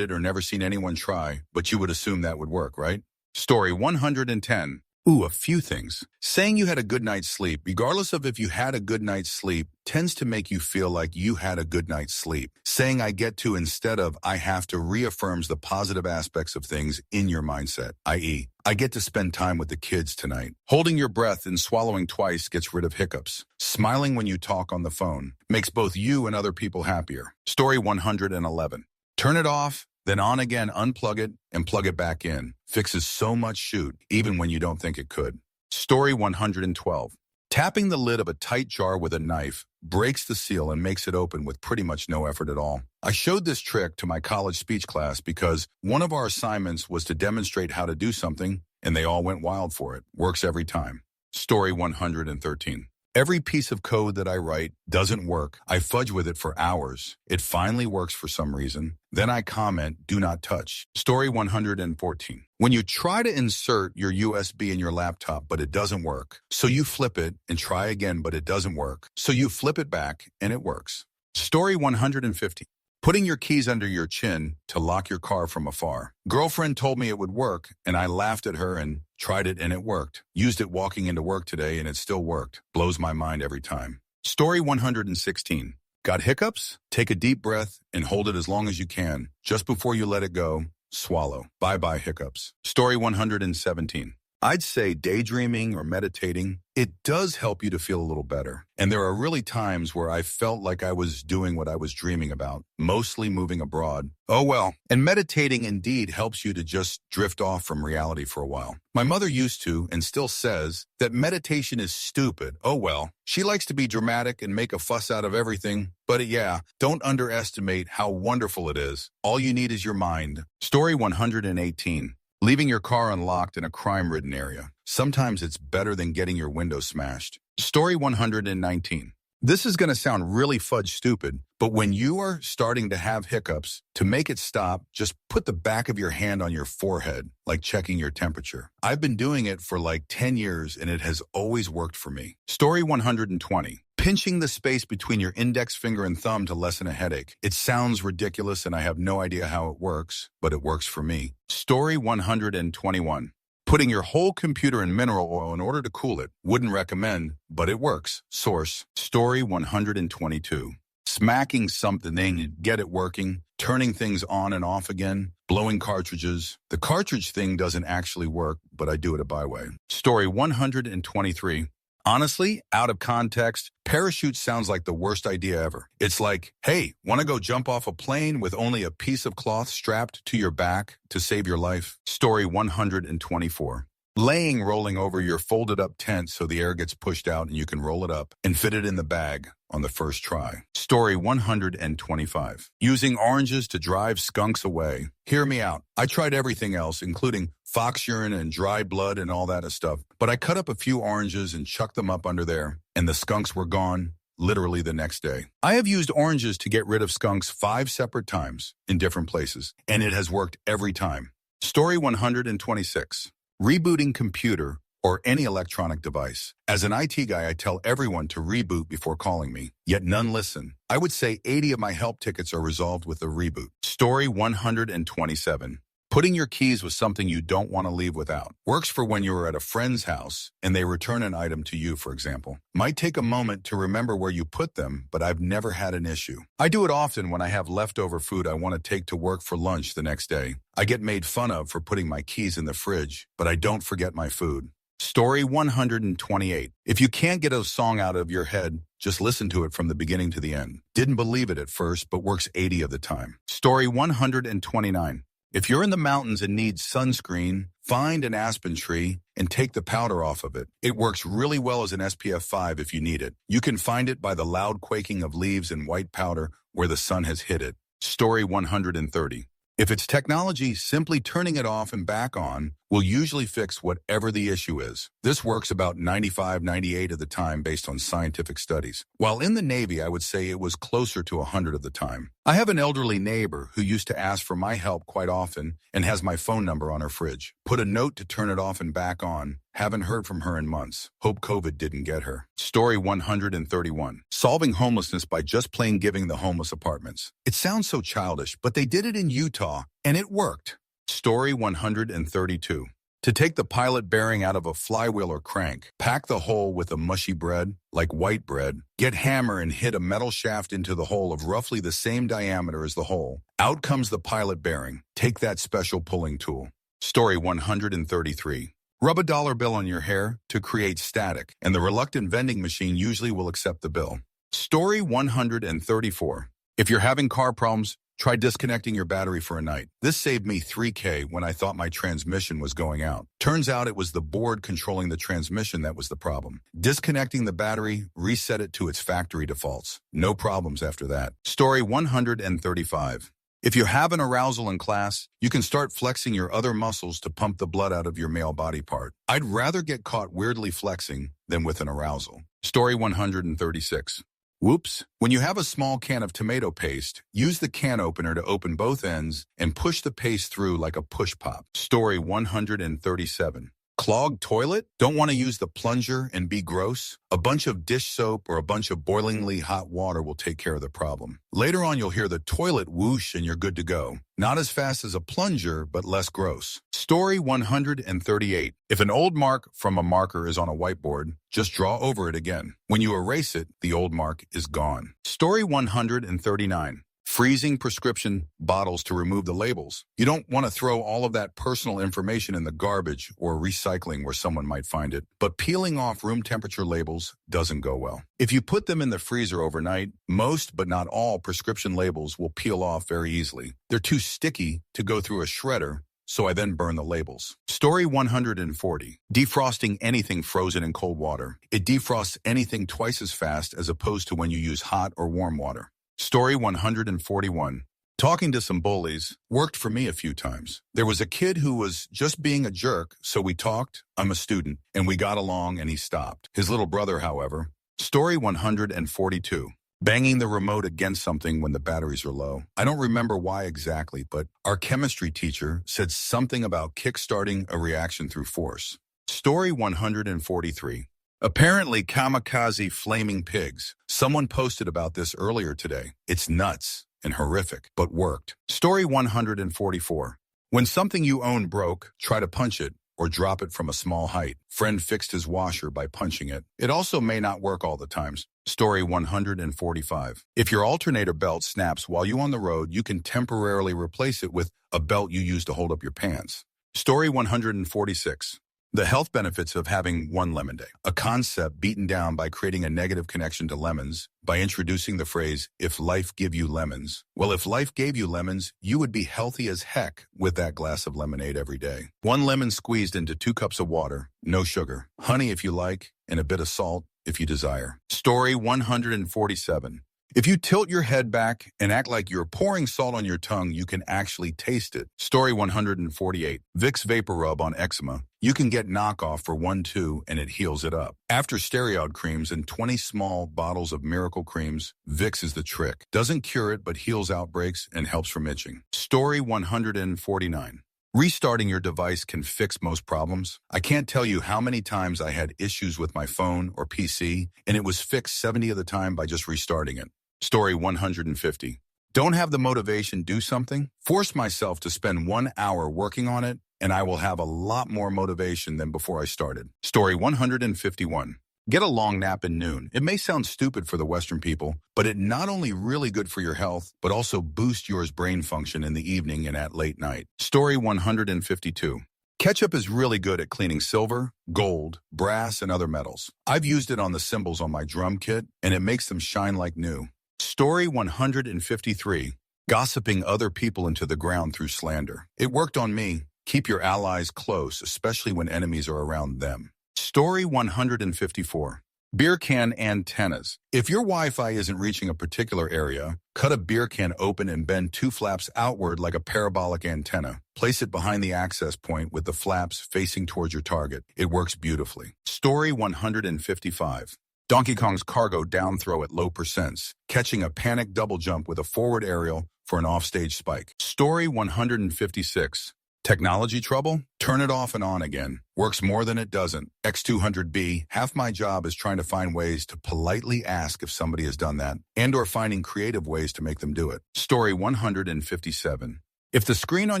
it or never seen anyone try, but you would assume that would work, right? Story 110. Ooh, a few things. Saying you had a good night's sleep, regardless of if you had a good night's sleep, tends to make you feel like you had a good night's sleep. Saying "I get to" instead of "I have to" reaffirms the positive aspects of things in your mindset, i.e., "I get to spend time with the kids tonight." Holding your breath and swallowing twice gets rid of hiccups. Smiling when you talk on the phone makes both you and other people happier. Story 111. Turn it off, then on again, unplug it, and plug it back in. Fixes so much shoot, even when you don't think it could. Story 112. Tapping the lid of a tight jar with a knife breaks the seal and makes it open with pretty much no effort at all. I showed this trick to my college speech class because one of our assignments was to demonstrate how to do something, and they all went wild for it. Works every time. Story 113. Every piece of code that I write doesn't work. I fudge with it for hours. It finally works for some reason. Then I comment, "Do not touch." Story 114. When you try to insert your USB in your laptop, but it doesn't work, so you flip it and try again, but it doesn't work, so you flip it back and it works. Story 115. Putting your keys under your chin to lock your car from afar. Girlfriend told me it would work, and I laughed at her and tried it, and it worked. Used it walking into work today, and it still worked. Blows my mind every time. Story 116. Got hiccups? Take a deep breath and hold it as long as you can. Just before you let it go, swallow. Bye-bye hiccups. Story 117. I'd say daydreaming or meditating, it does help you to feel a little better. And there are really times where I felt like I was doing what I was dreaming about, mostly moving abroad. Oh well, and meditating indeed helps you to just drift off from reality for a while. My mother used to, and still says, that meditation is stupid. Oh well. She likes to be dramatic and make a fuss out of everything. But yeah, don't underestimate how wonderful it is. All you need is your mind. Story 118. Leaving your car unlocked in a crime-ridden area. Sometimes it's better than getting your window smashed. Story 119. This is going to sound really fudge stupid, but when you are starting to have hiccups, to make it stop, just put the back of your hand on your forehead, like checking your temperature. I've been doing it for like 10 years, and it has always worked for me. Story 120. Pinching the space between your index finger and thumb to lessen a headache. It sounds ridiculous and I have no idea how it works, but it works for me. Story 121. Putting your whole computer in mineral oil in order to cool it. Wouldn't recommend, but it works. Source. Story 122. Smacking something and get it working. Turning things on and off again. Blowing cartridges. The cartridge thing doesn't actually work, but I do it a byway. Story 123. Honestly, out of context, parachute sounds like the worst idea ever. It's like, hey, want to go jump off a plane with only a piece of cloth strapped to your back to save your life? Story 124. Rolling over your folded up tent so the air gets pushed out and you can roll it up and fit it in the bag on the first try. Story 125. Using oranges to drive skunks away. Hear me out. I tried everything else, including fox urine and dry blood and all that stuff, but I cut up a few oranges and chucked them up under there, and the skunks were gone literally the next day. I have used oranges to get rid of skunks 5 separate times in different places, and it has worked every time. Story 126. Rebooting computer or any electronic device. As an IT guy, I tell everyone to reboot before calling me, yet none listen. I would say 80 of my help tickets are resolved with a reboot. Story 127. Putting your keys with something you don't want to leave without. Works for when you are at a friend's house and they return an item to you, for example. Might take a moment to remember where you put them, but I've never had an issue. I do it often when I have leftover food I want to take to work for lunch the next day. I get made fun of for putting my keys in the fridge, but I don't forget my food. Story 128. If you can't get a song out of your head, just listen to it from the beginning to the end. Didn't believe it at first, but works 80 of the time. Story 129. If you're in the mountains and need sunscreen, find an aspen tree and take the powder off of it. It works really well as an SPF 5 if you need it. You can find it by the loud quaking of leaves and white powder where the sun has hit it. Story 130. If it's technology, simply turning it off and back on will usually fix whatever the issue is. This works about 95-98 of the time based on scientific studies. While in the Navy, I would say it was closer to 100 of the time. I have an elderly neighbor who used to ask for my help quite often and has my phone number on her fridge. Put a note to turn it off and back on. Haven't heard from her in months. Hope COVID didn't get her. Story 131. Solving homelessness by just plain giving the homeless apartments. It sounds so childish, but they did it in Utah, and it worked. Story 132. To take the pilot bearing out of a flywheel or crank, pack the hole with a mushy bread, like white bread, get hammer and hit a metal shaft into the hole of roughly the same diameter as the hole. Out comes the pilot bearing. Take that special pulling tool. Story 133. Rub a dollar bill on your hair to create static, and the reluctant vending machine usually will accept the bill. Story 134. If you're having car problems, try disconnecting your battery for a night. This saved me $3,000 when I thought my transmission was going out. Turns out it was the board controlling the transmission that was the problem. Disconnecting the battery, reset it to its factory defaults. No problems after that. Story 135. If you have an arousal in class, you can start flexing your other muscles to pump the blood out of your male body part. I'd rather get caught weirdly flexing than with an arousal. Story 136. Whoops. When you have a small can of tomato paste, use the can opener to open both ends and push the paste through like a push pop. Story 137. Clogged toilet? Don't want to use the plunger and be gross? A bunch of dish soap or a bunch of boilingly hot water will take care of the problem. Later on, you'll hear the toilet whoosh and you're good to go. Not as fast as a plunger, but less gross. Story 138. If an old mark from a marker is on a whiteboard, just draw over it again. When you erase it, the old mark is gone. Story 139. Freezing prescription bottles to remove the labels. You don't want to throw all of that personal information in the garbage or recycling where someone might find it, but peeling off room temperature labels doesn't go well. If you put them in the freezer overnight, most but not all prescription labels will peel off very easily. They're too sticky to go through a shredder, so I then burn the labels. Story 140. Defrosting anything frozen in cold water. It defrosts anything twice as fast as opposed to when you use hot or warm water. Story 141. Talking to some bullies worked for me a few times. There was a kid who was just being a jerk, so we talked, I'm a student, and we got along and he stopped. His little brother, however. Story 142. Banging the remote against something when the batteries are low. I don't remember why exactly, but our chemistry teacher said something about kickstarting a reaction through force. Story 143. Apparently kamikaze flaming pigs. Someone posted about this earlier today. It's nuts and horrific, but worked. Story 144. When something you own broke, try to punch it or drop it from a small height. Friend fixed his washer by punching it. It also may not work all the times. Story 145. If your alternator belt snaps while you're on the road, you can temporarily replace it with a belt you use to hold up your pants. Story 146. The health benefits of having one lemon day. A concept beaten down by creating a negative connection to lemons by introducing the phrase, if life give you lemons. Well, if life gave you lemons, you would be healthy as heck with that glass of lemonade every day. 1 lemon squeezed into 2 cups of water, no sugar, honey if you like, and a bit of salt if you desire. Story 147. If you tilt your head back and act like you're pouring salt on your tongue, you can actually taste it. Story 148. Vicks Vapor Rub on eczema. You can get knockoff for $1.2 and it heals it up. After steroid creams and 20 small bottles of miracle creams, Vicks is the trick. Doesn't cure it, but heals outbreaks and helps from itching. Story 149. Restarting your device can fix most problems. I can't tell you how many times I had issues with my phone or PC, and it was fixed 70 of the time by just restarting it. Story 150. Don't have the motivation, do something? Force myself to spend 1 hour working on it, and I will have a lot more motivation than before I started. Story 151. Get a long nap at noon. It may sound stupid for the Western people, but it not only really good for your health, but also boosts your brain function in the evening and at late night. Story 152. Ketchup is really good at cleaning silver, gold, brass, and other metals. I've used it on the cymbals on my drum kit, and it makes them shine like new. Story 153. Gossiping other people into the ground through slander. It worked on me. Keep your allies close, especially when enemies are around them. Story 154. Beer can antennas. If your Wi-Fi isn't reaching a particular area, cut a beer can open and bend 2 flaps outward like a parabolic antenna. Place it behind the access point with the flaps facing towards your target. It works beautifully. Story 155. Donkey Kong's cargo down throw at low percents, catching a panic double jump with a forward aerial for an offstage spike. Story 156. Technology trouble? Turn it off and on again. Works more than it doesn't. X200B, half my job is trying to find ways to politely ask if somebody has done that, and/or finding creative ways to make them do it. Story 157. If the screen on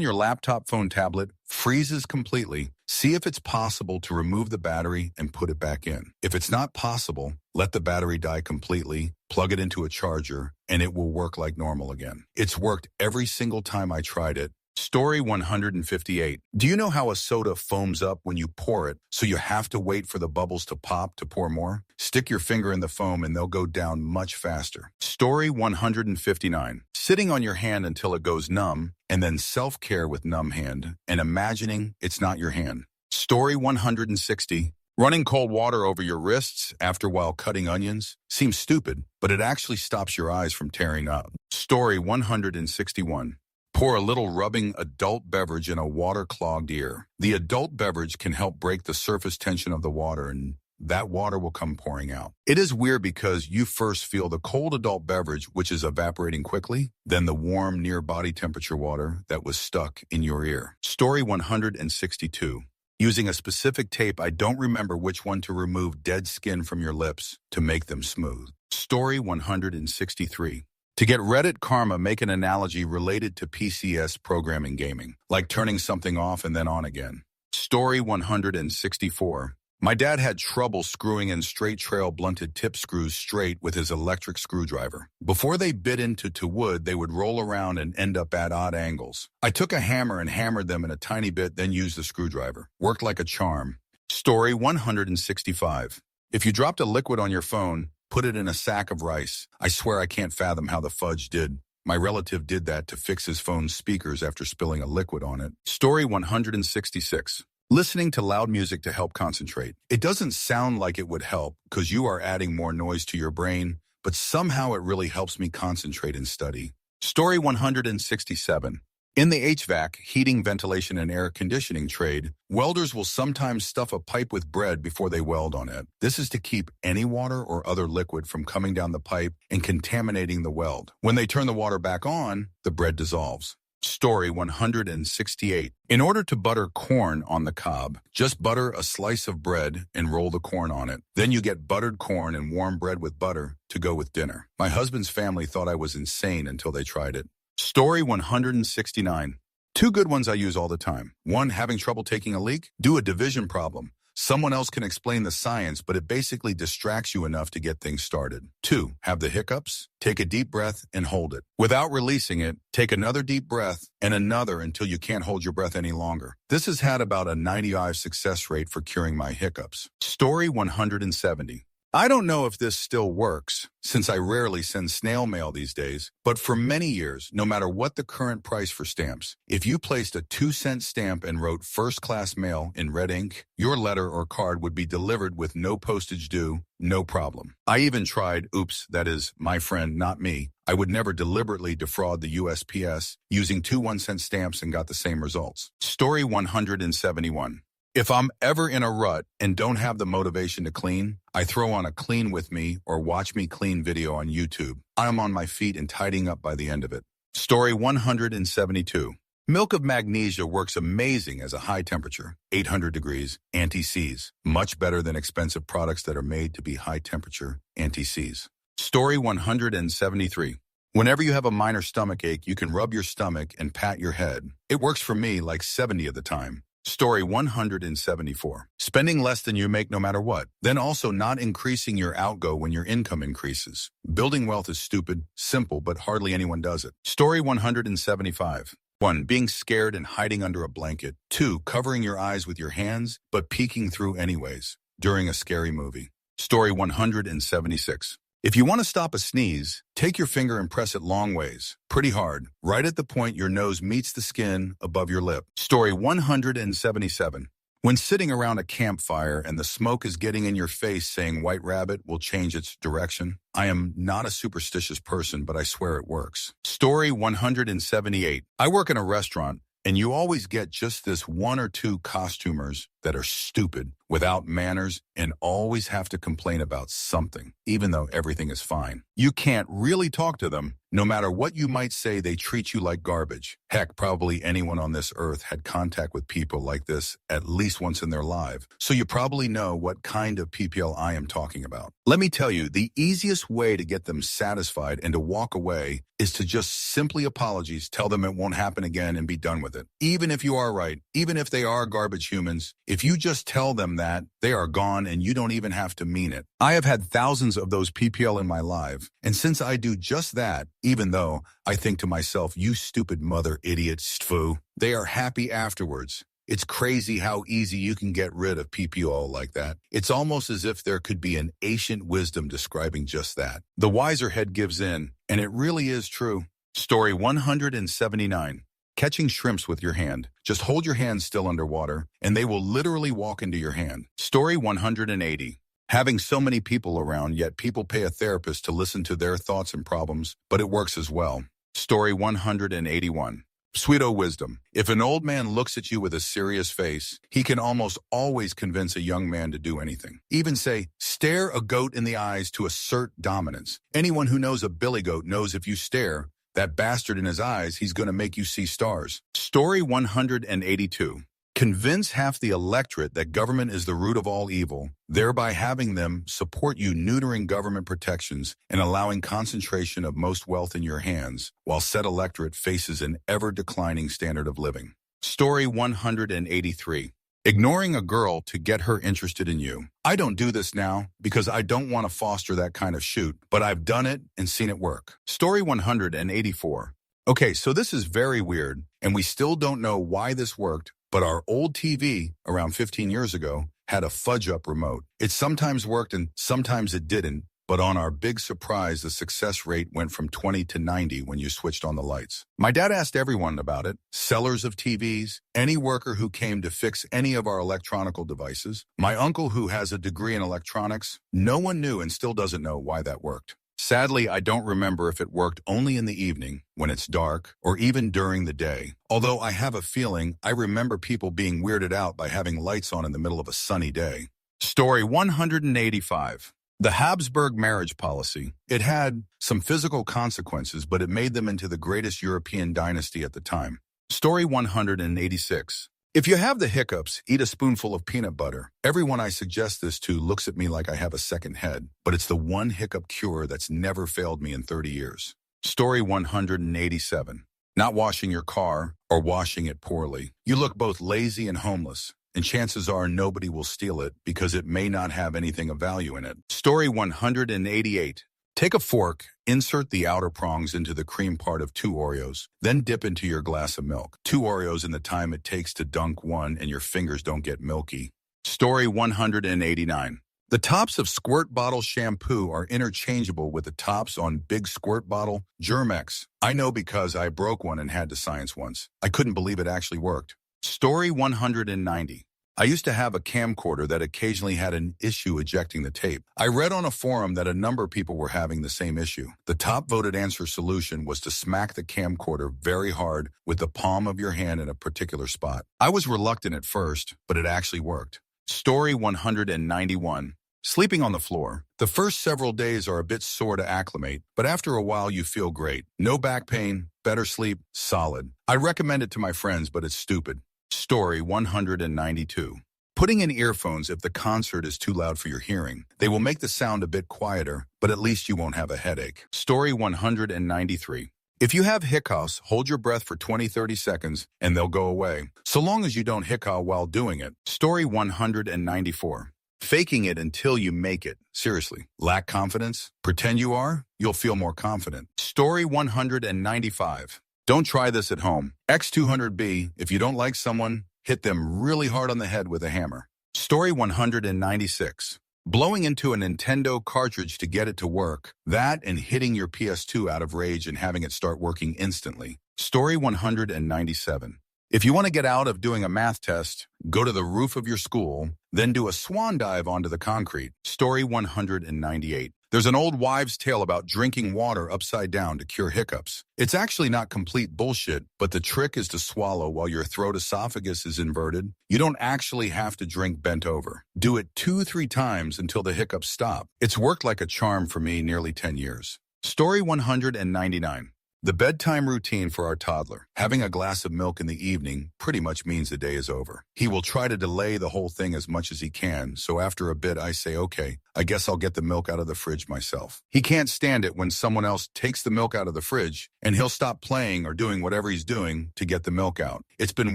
your laptop, phone, tablet freezes completely, see if it's possible to remove the battery and put it back in. If it's not possible, let the battery die completely, plug it into a charger, and it will work like normal again. It's worked every single time I tried it. Story 158. Do you know how a soda foams up when you pour it, so you have to wait for the bubbles to pop to pour more? Stick your finger in the foam and they'll go down much faster. Story 159. Sitting on your hand until it goes numb, and then self-care with numb hand, and imagining it's not your hand. Story 160. Running cold water over your wrists after while cutting onions seems stupid, but it actually stops your eyes from tearing up. Story 161. Pour a little rubbing adult beverage in a water-clogged ear. The adult beverage can help break the surface tension of the water, and that water will come pouring out. It is weird because you first feel the cold adult beverage, which is evaporating quickly, then the warm, near body temperature water that was stuck in your ear. Story 162. Using a specific tape, I don't remember which one, to remove dead skin from your lips to make them smooth. Story 163. To get Reddit karma, make an analogy related to PCS programming gaming, like turning something off and then on again. Story 164. My dad had trouble screwing in straight trail blunted tip screws straight with his electric screwdriver. Before they bit into wood, they would roll around and end up at odd angles. I took a hammer and hammered them in a tiny bit, then used the screwdriver. Worked like a charm. Story 165. If you dropped a liquid on your phone, put it in a sack of rice. I swear I can't fathom how the fudge did. My relative did that to fix his phone's speakers after spilling a liquid on it. Story 166. Listening to loud music to help concentrate. It doesn't sound like it would help because you are adding more noise to your brain, but somehow it really helps me concentrate and study. Story 167. In the HVAC, heating, ventilation, and air conditioning trade, welders will sometimes stuff a pipe with bread before they weld on it. This is to keep any water or other liquid from coming down the pipe and contaminating the weld. When they turn the water back on, the bread dissolves. Story 168. In order to butter corn on the cob, just butter a slice of bread and roll the corn on it. Then you get buttered corn and warm bread with butter to go with dinner. My husband's family thought I was insane until they tried it. Story 169. Two good ones I use all the time. One, having trouble taking a leak? Do a division problem. Someone else can explain the science, but it basically distracts you enough to get things started. Two, have the hiccups? Take a deep breath and hold it. Without releasing it, take another deep breath and another until you can't hold your breath any longer. This has had about a 95% success rate for curing my hiccups. Story 170. I don't know if this still works, since I rarely send snail mail these days, but for many years, no matter what the current price for stamps, if you placed a 2-cent stamp and wrote first-class mail in red ink, your letter or card would be delivered with no postage due, no problem. I even tried, that is, my friend, not me. I would never deliberately defraud the USPS using 2 1-cent stamps and got the same results. Story 171. If I'm ever in a rut and don't have the motivation to clean, I throw on a clean with me or watch me clean video on YouTube. I'm on my feet and tidying up by the end of it. Story 172. Milk of magnesia works amazing as a high temperature, 800 degrees, anti-seize. Much better than expensive products that are made to be high temperature, anti-seize. Story 173. Whenever you have a minor stomach ache, you can rub your stomach and pat your head. It works for me like 70 of the time. Story 174. Spending less than you make no matter what. Then also not increasing your outgo when your income increases. Building wealth is stupid, simple, but hardly anyone does it. Story 175. 1. Being scared and hiding under a blanket. 2. Covering your eyes with your hands, but peeking through anyways. During a scary movie. Story 176. If you want to stop a sneeze, take your finger and press it long ways, pretty hard, right at the point your nose meets the skin above your lip. Story 177. When sitting around a campfire and the smoke is getting in your face saying white rabbit will change its direction. I am not a superstitious person, but I swear it works. Story 178. I work in a restaurant, and you always get just this 1 or 2 costumers that are stupid, without manners, and always have to complain about something, even though everything is fine. You can't really talk to them. No matter what you might say, they treat you like garbage. Heck, probably anyone on this earth had contact with people like this at least once in their life, so you probably know what kind of PPL I am talking about. Let me tell you, the easiest way to get them satisfied and to walk away is to just simply apologize, tell them it won't happen again, and be done with it. Even if you are right, even if they are garbage humans, if you just tell them that, they are gone and you don't even have to mean it. I have had thousands of those PPL in my life, and since I do just that, even though I think to myself, you stupid mother idiot stfu, they are happy afterwards. It's crazy how easy you can get rid of PPL like that. It's almost as if there could be an ancient wisdom describing just that. The wiser head gives in, and it really is true. Story 179. Catching shrimps with your hand. Just hold your hand still underwater, and they will literally walk into your hand. Story 180. Having so many people around, yet people pay a therapist to listen to their thoughts and problems, but it works as well. Story 181. Pseudo wisdom. If an old man looks at you with a serious face, he can almost always convince a young man to do anything. Even say, stare a goat in the eyes to assert dominance. Anyone who knows a billy goat knows if you stare that bastard in his eyes, he's going to make you see stars. Story 182. Convince half the electorate that government is the root of all evil, thereby having them support you neutering government protections and allowing concentration of most wealth in your hands, while said electorate faces an ever-declining standard of living. Story 183. Ignoring a girl to get her interested in you. I don't do this now because I don't want to foster that kind of shoot, but I've done it and seen it work. Story 184. Okay, so this is very weird, and we still don't know why this worked, but our old TV, around 15 years ago, had a fudge-up remote. It sometimes worked and sometimes it didn't, but on our big surprise, the success rate went from 20 to 90 when you switched on the lights. My dad asked everyone about it, sellers of TVs, any worker who came to fix any of our electronical devices, my uncle who has a degree in electronics. No one knew and still doesn't know why that worked. Sadly, I don't remember if it worked only in the evening, when it's dark, or even during the day. Although I have a feeling I remember people being weirded out by having lights on in the middle of a sunny day. Story 185. The Habsburg marriage policy. It had some physical consequences, but it made them into the greatest European dynasty at the time. Story 186. If you have the hiccups, eat a spoonful of peanut butter. Everyone I suggest this to looks at me like I have a second head, but it's the one hiccup cure that's never failed me in 30 years. Story 187. Not washing your car or washing it poorly. You look both lazy and homeless, and chances are nobody will steal it because it may not have anything of value in it. Story 188. Take a fork, insert the outer prongs into the cream part of 2 Oreos, then dip into your glass of milk. 2 Oreos in the time it takes to dunk one and your fingers don't get milky. Story 189. The tops of squirt bottle shampoo are interchangeable with the tops on big squirt bottle Germ-X. I know because I broke one and had to science once. I couldn't believe it actually worked. Story 190. I used to have a camcorder that occasionally had an issue ejecting the tape. I read on a forum that a number of people were having the same issue. The top voted answer solution was to smack the camcorder very hard with the palm of your hand in a particular spot. I was reluctant at first, but it actually worked. Story 191. Sleeping on the floor. The first several days are a bit sore to acclimate, but after a while you feel great. No back pain, better sleep, solid. I recommend it to my friends, but it's stupid. Story 192. Putting in earphones if the concert is too loud for your hearing. They will make the sound a bit quieter, but at least you won't have a headache. Story 193. If you have hiccups, hold your breath for 20-30 seconds and they'll go away, so long as you don't hiccup while doing it. Story 194. Faking it until you make it. Seriously. Lack confidence? Pretend you are? You'll feel more confident. Story 195. Don't try this at home. X200B, if you don't like someone, hit them really hard on the head with a hammer. Story 196. Blowing into a Nintendo cartridge to get it to work. That and hitting your PS2 out of rage and having it start working instantly. Story 197. If you want to get out of doing a math test, go to the roof of your school, then do a swan dive onto the concrete. Story 198. There's an old wives' tale about drinking water upside down to cure hiccups. It's actually not complete bullshit, but the trick is to swallow while your throat esophagus is inverted. You don't actually have to drink bent over. Do it 2-3 times until the hiccups stop. It's worked like a charm for me nearly 10 years. Story 199. The bedtime routine for our toddler. Having a glass of milk in the evening pretty much means the day is over. He will try to delay the whole thing as much as he can, so after a bit I say, okay, I guess I'll get the milk out of the fridge myself. He can't stand it when someone else takes the milk out of the fridge, and he'll stop playing or doing whatever he's doing to get the milk out. It's been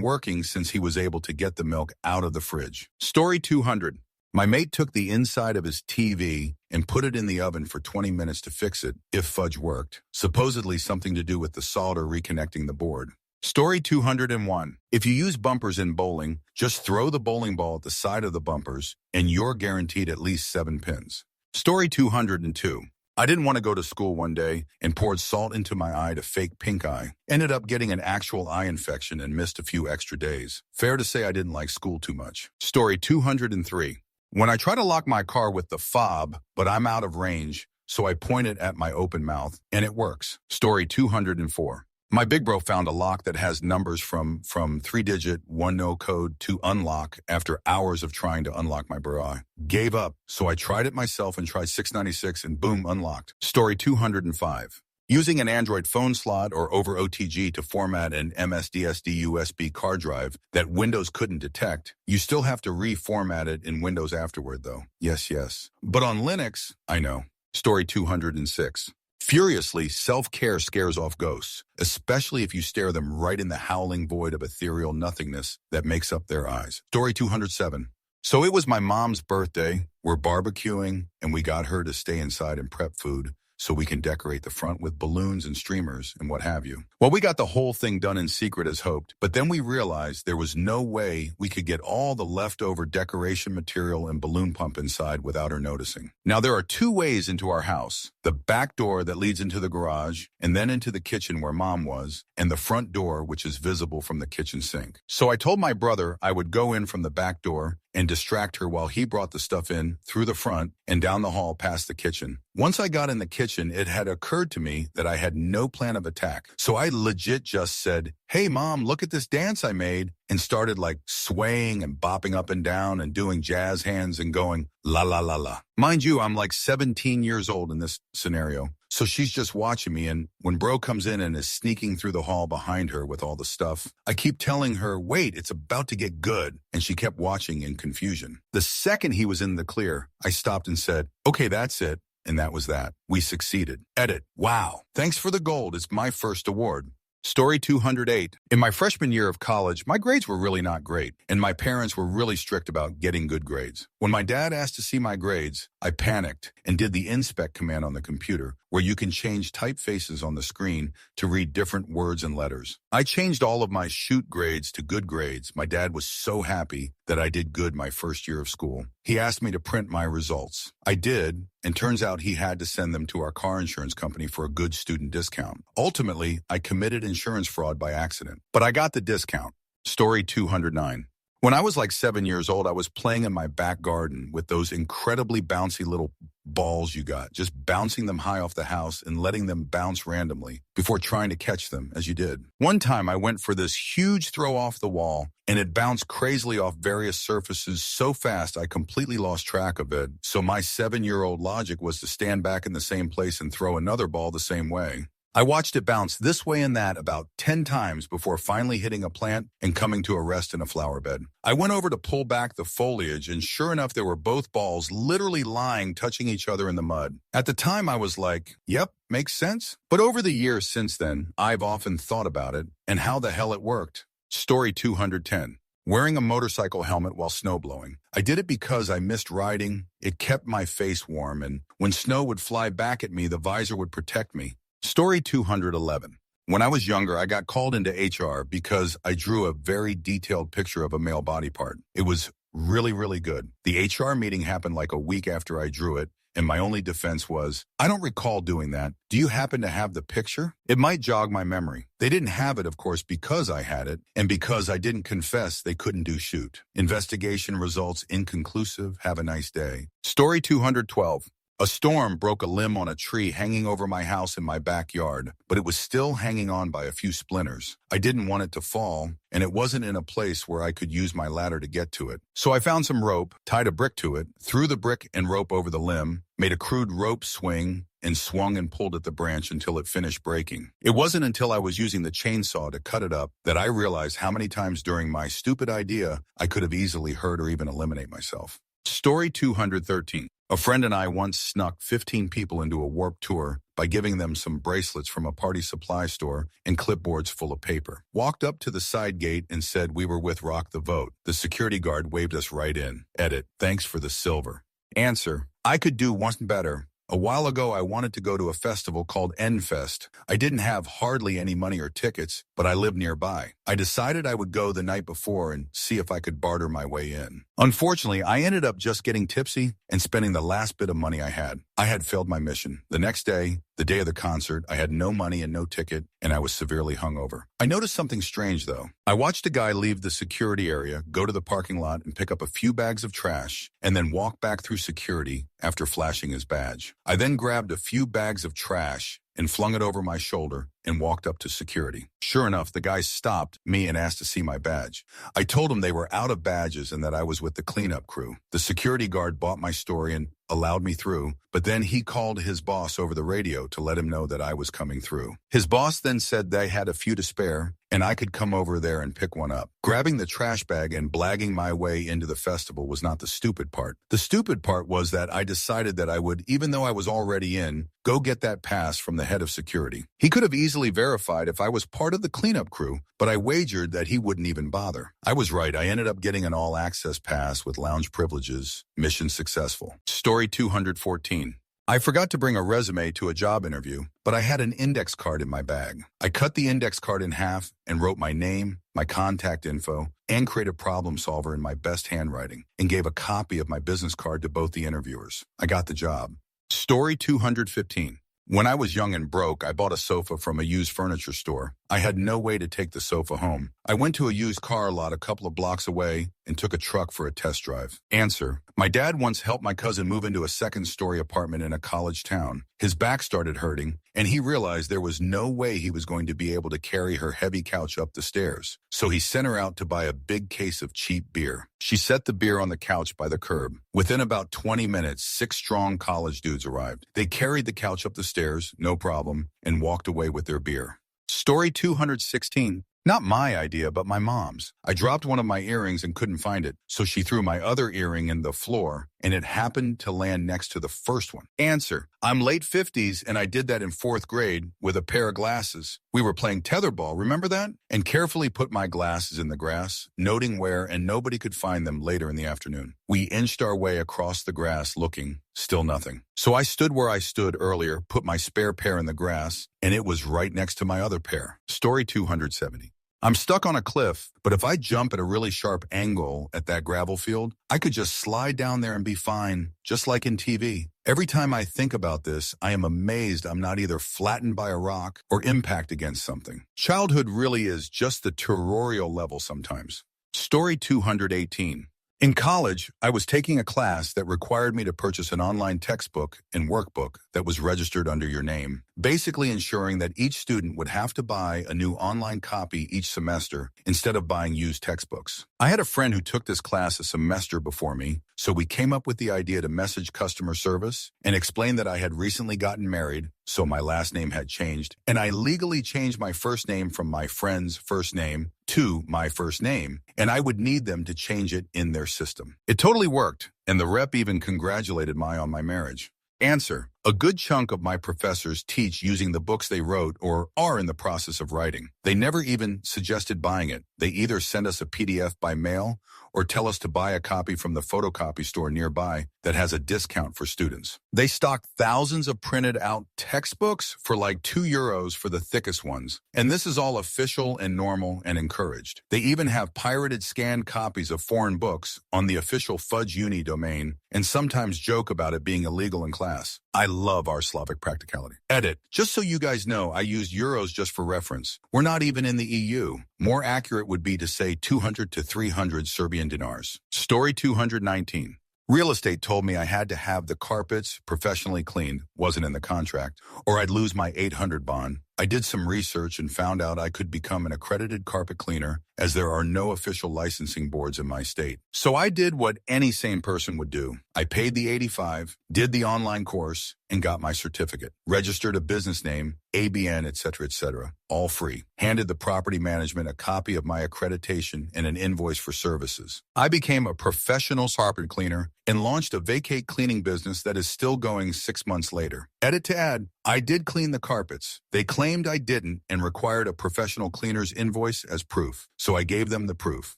working since he was able to get the milk out of the fridge. Story 200. My mate took the inside of his TV and put it in the oven for 20 minutes to fix it, if fudge worked. Supposedly something to do with the solder reconnecting the board. Story 201. If you use bumpers in bowling, just throw the bowling ball at the side of the bumpers, and you're guaranteed at least 7 pins. Story 202. I didn't want to go to school one day and poured salt into my eye to fake pink eye. Ended up getting an actual eye infection and missed a few extra days. Fair to say I didn't like school too much. Story 203. When I try to lock my car with the fob, but I'm out of range, so I point it at my open mouth, and it works. Story 204. My big bro found a lock that has numbers from 3-digit, 1-no code to unlock after hours of trying to unlock my bra. Gave up, so I tried it myself and tried 696 and boom, unlocked. Story 205. Using an Android phone slot or over OTG to format an MSDSD USB card drive that Windows couldn't detect, you still have to reformat it in Windows afterward, though. Yes. But on Linux, I know. Story 206. Furiously, self-care scares off ghosts, especially if you stare them right in the howling void of ethereal nothingness that makes up their eyes. Story 207. So it was my mom's birthday. We're barbecuing, and we got her to stay inside and prep food so we can decorate the front with balloons and streamers and what have you. Well, we got the whole thing done in secret as hoped, but then we realized there was no way we could get all the leftover decoration material and balloon pump inside without her noticing. Now, there are two ways into our house: the back door that leads into the garage, and then into the kitchen where Mom was, and the front door, which is visible from the kitchen sink. So I told my brother I would go in from the back door and distract her while he brought the stuff in through the front and down the hall past the kitchen. Once I got in the kitchen, it had occurred to me that I had no plan of attack. So I legit just said, "Hey, Mom, look at this dance I made," and started like swaying and bopping up and down and doing jazz hands and going, la, la, la, la. Mind you, I'm like 17 years old in this scenario. So she's just watching me, and when bro comes in and is sneaking through the hall behind her with all the stuff, I keep telling her, "Wait, it's about to get good," and she kept watching in confusion. The second he was in the clear, I stopped and said, "Okay, that's it." And that was that. We succeeded. Edit. Wow. Thanks for the gold. It's my first award. Story 208. In my freshman year of college, my grades were really not great, and my parents were really strict about getting good grades. When my dad asked to see my grades, I panicked and did the inspect command on the computer, where you can change typefaces on the screen to read different words and letters. I changed all of my shoot grades to good grades. My dad was so happy that I did good my first year of school. He asked me to print my results. I did, and turns out he had to send them to our car insurance company for a good student discount. Ultimately, I committed insurance fraud by accident, but I got the discount. Story 209. When I was like 7 years old, I was playing in my back garden with those incredibly bouncy little balls you got, just bouncing them high off the house and letting them bounce randomly before trying to catch them, as you did. One time I went for this huge throw off the wall, and it bounced crazily off various surfaces so fast I completely lost track of it. So my 7-year-old logic was to stand back in the same place and throw another ball the same way. I watched it bounce this way and that about 10 times before finally hitting a plant and coming to a rest in a flower bed. I went over to pull back the foliage, and sure enough, there were both balls literally lying, touching each other in the mud. At the time, I was like, yep, makes sense. But over the years since then, I've often thought about it and how the hell it worked. Story 210. Wearing a motorcycle helmet while snowblowing. I did it because I missed riding. It kept my face warm, and when snow would fly back at me, the visor would protect me. Story 211. When I was younger, I got called into HR because I drew a very detailed picture of a male body part. It was really, really good. The HR meeting happened like a week after I drew it, and my only defense was, "I don't recall doing that. Do you happen to have the picture?" It might jog my memory. They didn't have it, of course, because I had it, and because I didn't confess they couldn't do shoot. Investigation results inconclusive. Have a nice day. Story 212. A storm broke a limb on a tree hanging over my house in my backyard, but it was still hanging on by a few splinters. I didn't want it to fall, and it wasn't in a place where I could use my ladder to get to it. So I found some rope, tied a brick to it, threw the brick and rope over the limb, made a crude rope swing, and swung and pulled at the branch until it finished breaking. It wasn't until I was using the chainsaw to cut it up that I realized how many times during my stupid idea I could have easily hurt or even eliminate myself. Story 213. A friend and I once snuck 15 people into a warped tour by giving them some bracelets from a party supply store and clipboards full of paper. Walked up to the side gate and said we were with Rock the Vote. The security guard waved us right in. Edit. Thanks for the silver. Answer. I could do one better. A while ago, I wanted to go to a festival called N-Fest. I didn't have hardly any money or tickets, but I lived nearby. I decided I would go the night before and see if I could barter my way in. Unfortunately, I ended up just getting tipsy and spending the last bit of money I had. I had failed my mission. The next day, the day of the concert, I had no money and no ticket, and I was severely hungover. I noticed something strange, though. I watched a guy leave the security area, go to the parking lot, and pick up a few bags of trash, and then walk back through security after flashing his badge. I then grabbed a few bags of trash and flung it over my shoulder and walked up to security. Sure enough, the guy stopped me and asked to see my badge. I told him they were out of badges and that I was with the cleanup crew. The security guard bought my story and allowed me through, but then he called his boss over the radio to let him know that I was coming through. His boss then said they had a few to spare and I could come over there and pick one up. Grabbing the trash bag and blagging my way into the festival was not the stupid part. The stupid part was that I decided that I would, even though I was already in, go get that pass from the head of security. He could have easily verified if I was part of the cleanup crew, but I wagered that he wouldn't even bother. I was right. I ended up getting an all-access pass with lounge privileges. Mission successful. Story 214. I forgot to bring a resume to a job interview, but I had an index card in my bag. I cut the index card in half and wrote my name, my contact info, and creative problem solver in my best handwriting, and gave a copy of my business card to both the interviewers. I got the job. Story 215. When I was young and broke, I bought a sofa from a used furniture store. I had no way to take the sofa home. I went to a used car lot a couple of blocks away and took a truck for a test drive. Answer: my dad once helped my cousin move into a second-story apartment in a college town. His back started hurting, and he realized there was no way he was going to be able to carry her heavy couch up the stairs. So he sent her out to buy a big case of cheap beer. She set the beer on the couch by the curb. Within about 20 minutes, 6 strong college dudes arrived. They carried the couch up the stairs, no problem, and walked away with their beer. Story 216. Not my idea, but my mom's. I dropped one of my earrings and couldn't find it, so she threw my other earring in the floor, and it happened to land next to the first one. Answer: I'm late 50s, and I did that in 4th grade with a pair of glasses. We were playing tetherball, remember that? And carefully put my glasses in the grass, noting where, and nobody could find them later in the afternoon. We inched our way across the grass looking, still nothing. So I stood where I stood earlier, put my spare pair in the grass, and it was right next to my other pair. Story 270. I'm stuck on a cliff, but if I jump at a really sharp angle at that gravel field, I could just slide down there and be fine, just like in TV. Every time I think about this, I am amazed I'm not either flattened by a rock or impact against something. Childhood really is just the tutorial level sometimes. Story 218. In college, I was taking a class that required me to purchase an online textbook and workbook that was registered under your name, basically ensuring that each student would have to buy a new online copy each semester instead of buying used textbooks. I had a friend who took this class a semester before me, so we came up with the idea to message customer service and explain that I had recently gotten married, so my last name had changed, and I legally changed my first name from my friend's first name to my first name, and I would need them to change it in their system. It totally worked, and the rep even congratulated me on my marriage. Answer: a good chunk of my professors teach using the books they wrote or are in the process of writing. They never even suggested buying it. They either send us a PDF by mail or tell us to buy a copy from the photocopy store nearby that has a discount for students. They stock thousands of printed out textbooks for like €2 for the thickest ones. And this is all official and normal and encouraged. They even have pirated scanned copies of foreign books on the official Fudge Uni domain and sometimes joke about it being illegal in class. I love our Slavic practicality. Edit: just so you guys know, I used euros just for reference. We're not even in the EU. More accurate would be to say 200 to 300 Serbian dinars. Story 219. Real estate told me I had to have the carpets professionally cleaned, wasn't in the contract, or I'd lose my 800 bond. I did some research and found out I could become an accredited carpet cleaner as there are no official licensing boards in my state. So I did what any sane person would do. I paid the $85, did the online course, and got my certificate. Registered a business name, ABN, etc., all free. Handed the property management a copy of my accreditation and an invoice for services. I became a professional carpet cleaner and launched a vacate cleaning business that is still going 6 months later. Edit to add, I did clean the carpets. They claimed I didn't and required a professional cleaner's invoice as proof, so I gave them the proof.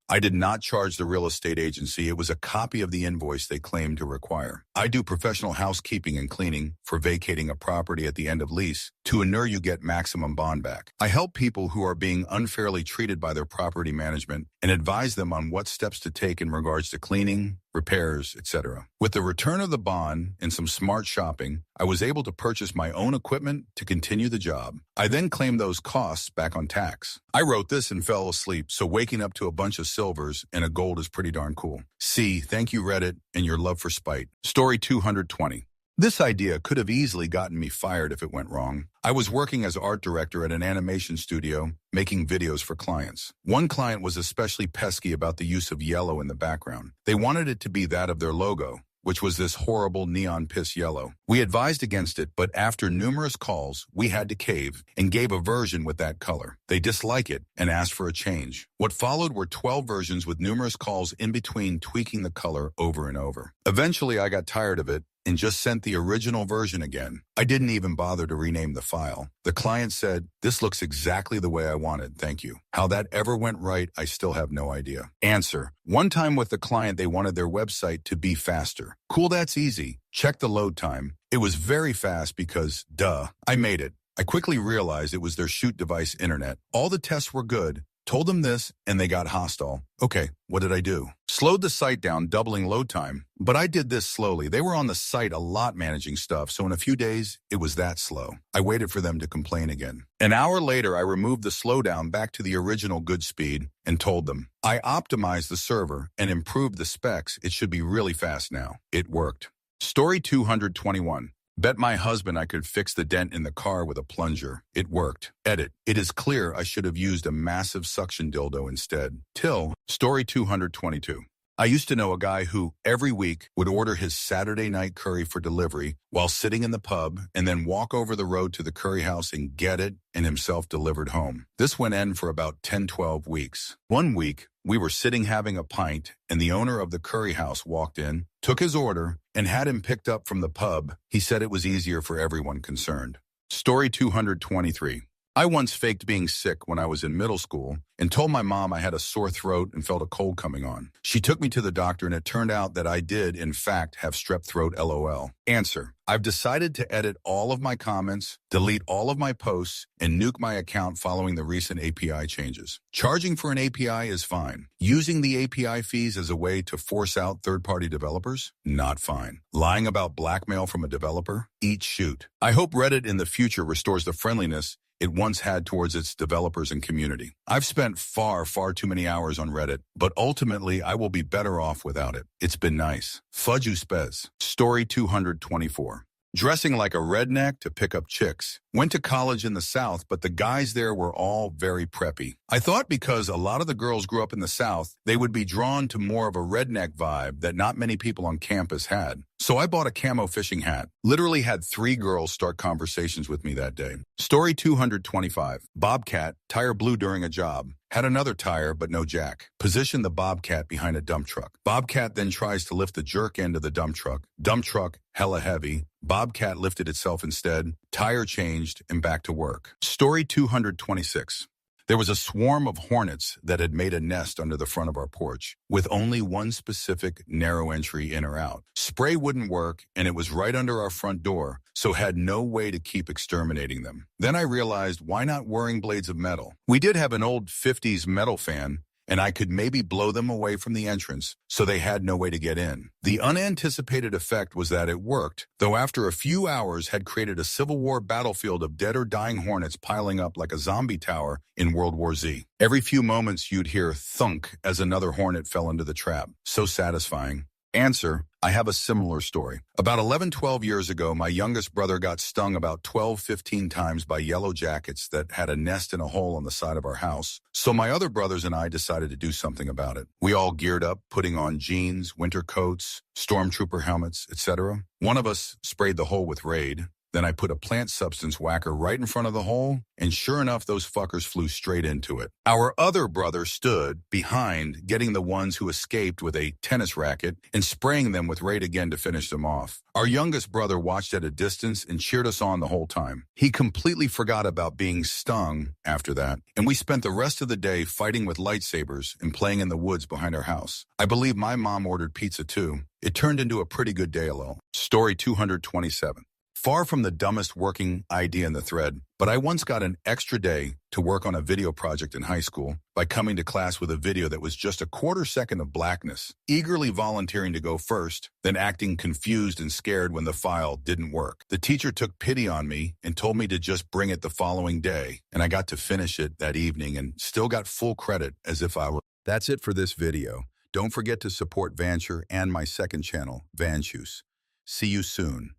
I did not charge the real estate agency. It was a copy of the invoice they claimed to require. I do professional housekeeping and cleaning for vacating a property at the end of lease to ensure you get maximum bond back. I help people who are being unfairly treated by their property management and advise them on what steps to take in regards to cleaning, repairs, etc. With the return of the bond and some smart shopping, I was able to purchase my own equipment to continue the job. I then claimed those costs back on tax. I wrote this and fell asleep, so waking up to a bunch of silvers and a gold is pretty darn cool. C, thank you Reddit and your love for spite. Story 220. This idea could have easily gotten me fired if it went wrong. I was working as art director at an animation studio, making videos for clients. One client was especially pesky about the use of yellow in the background. They wanted it to be that of their logo, which was this horrible neon piss yellow. We advised against it, but after numerous calls, we had to cave and gave a version with that color. They disliked it and asked for a change. What followed were 12 versions with numerous calls in between tweaking the color over and over. Eventually, I got tired of it and just sent the original version again. I didn't even bother to rename the file. The client said, "This looks exactly the way I wanted, thank you." How that ever went right, I still have no idea. Answer: one time with the client, they wanted their website to be faster. Cool, that's easy. Check the load time. It was very fast because, duh, I made it. I quickly realized it was their shoot device internet. All the tests were good. Told them this, and they got hostile. Okay, what did I do? Slowed the site down, doubling load time. But I did this slowly. They were on the site a lot managing stuff, so in a few days, it was that slow. I waited for them to complain again. An hour later, I removed the slowdown back to the original good speed and told them, I optimized the server and improved the specs. It should be really fast now. It worked. Story 221. Bet my husband I could fix the dent in the car with a plunger. It worked. Edit. It is clear I should have used a massive suction dildo instead. Till story 222. I used to know a guy who, every week, would order his Saturday night curry for delivery while sitting in the pub and then walk over the road to the curry house and get it and himself delivered home. This went on for about 10-12 weeks. One week, we were sitting having a pint and the owner of the curry house walked in, took his order, and had him picked up from the pub. He said it was easier for everyone concerned. Story 223. I once faked being sick when I was in middle school and told my mom I had a sore throat and felt a cold coming on. She took me to the doctor and it turned out that I did, in fact, have strep throat LOL. Answer. I've decided to edit all of my comments, delete all of my posts, and nuke my account following the recent API changes. Charging for an API is fine. Using the API fees as a way to force out third-party developers? Not fine. Lying about blackmail from a developer? Eat shoot. I hope Reddit in the future restores the friendliness it once had towards its developers and community. I've spent far too many hours on Reddit, but ultimately I will be better off without it. It's been nice. Fudge you spez. Story 224. Dressing like a redneck to pick up chicks. Went to college in the South, but the guys there were all very preppy. I thought because a lot of the girls grew up in the South, they would be drawn to more of a redneck vibe that not many people on campus had. So I bought a camo fishing hat. Literally had 3 girls start conversations with me that day. Story 225. Bobcat, tire blew during a job. Had another tire, but no jack. Positioned the Bobcat behind a dump truck. Bobcat then tries to lift the jerk end of the dump truck. Dump truck, hella heavy. Bobcat lifted itself instead. Tire changed and back to work. Story 226. There was a swarm of hornets that had made a nest under the front of our porch, with only one specific narrow entry in or out. Spray wouldn't work, and it was right under our front door, so had no way to keep exterminating them. Then I realized, why not whirring blades of metal? We did have an old 50s metal fan, and I could maybe blow them away from the entrance, so they had no way to get in. The unanticipated effect was that it worked, though after a few hours had created a Civil War battlefield of dead or dying hornets piling up like a zombie tower in World War Z. Every few moments you'd hear thunk as another hornet fell into the trap. So satisfying. Answer. I have a similar story. About 11-12 years ago, my youngest brother got stung about 12-15 times by yellow jackets that had a nest in a hole on the side of our house. So my other brothers and I decided to do something about it. We all geared up, putting on jeans, winter coats, stormtrooper helmets, etc. One of us sprayed the hole with Raid. Then I put a plant substance whacker right in front of the hole, and sure enough, those fuckers flew straight into it. Our other brother stood behind, getting the ones who escaped with a tennis racket and spraying them with Raid again to finish them off. Our youngest brother watched at a distance and cheered us on the whole time. He completely forgot about being stung after that, and we spent the rest of the day fighting with lightsabers and playing in the woods behind our house. I believe my mom ordered pizza too. It turned into a pretty good day alone. Story 227. Far from the dumbest working idea in the thread, but I once got an extra day to work on a video project in high school by coming to class with a video that was just a quarter second of blackness, eagerly volunteering to go first, then acting confused and scared when the file didn't work. The teacher took pity on me and told me to just bring it the following day, and I got to finish it that evening and still got full credit as if I were. That's it for this video. Don't forget to support Vancher and my second channel, Vanchus. See you soon.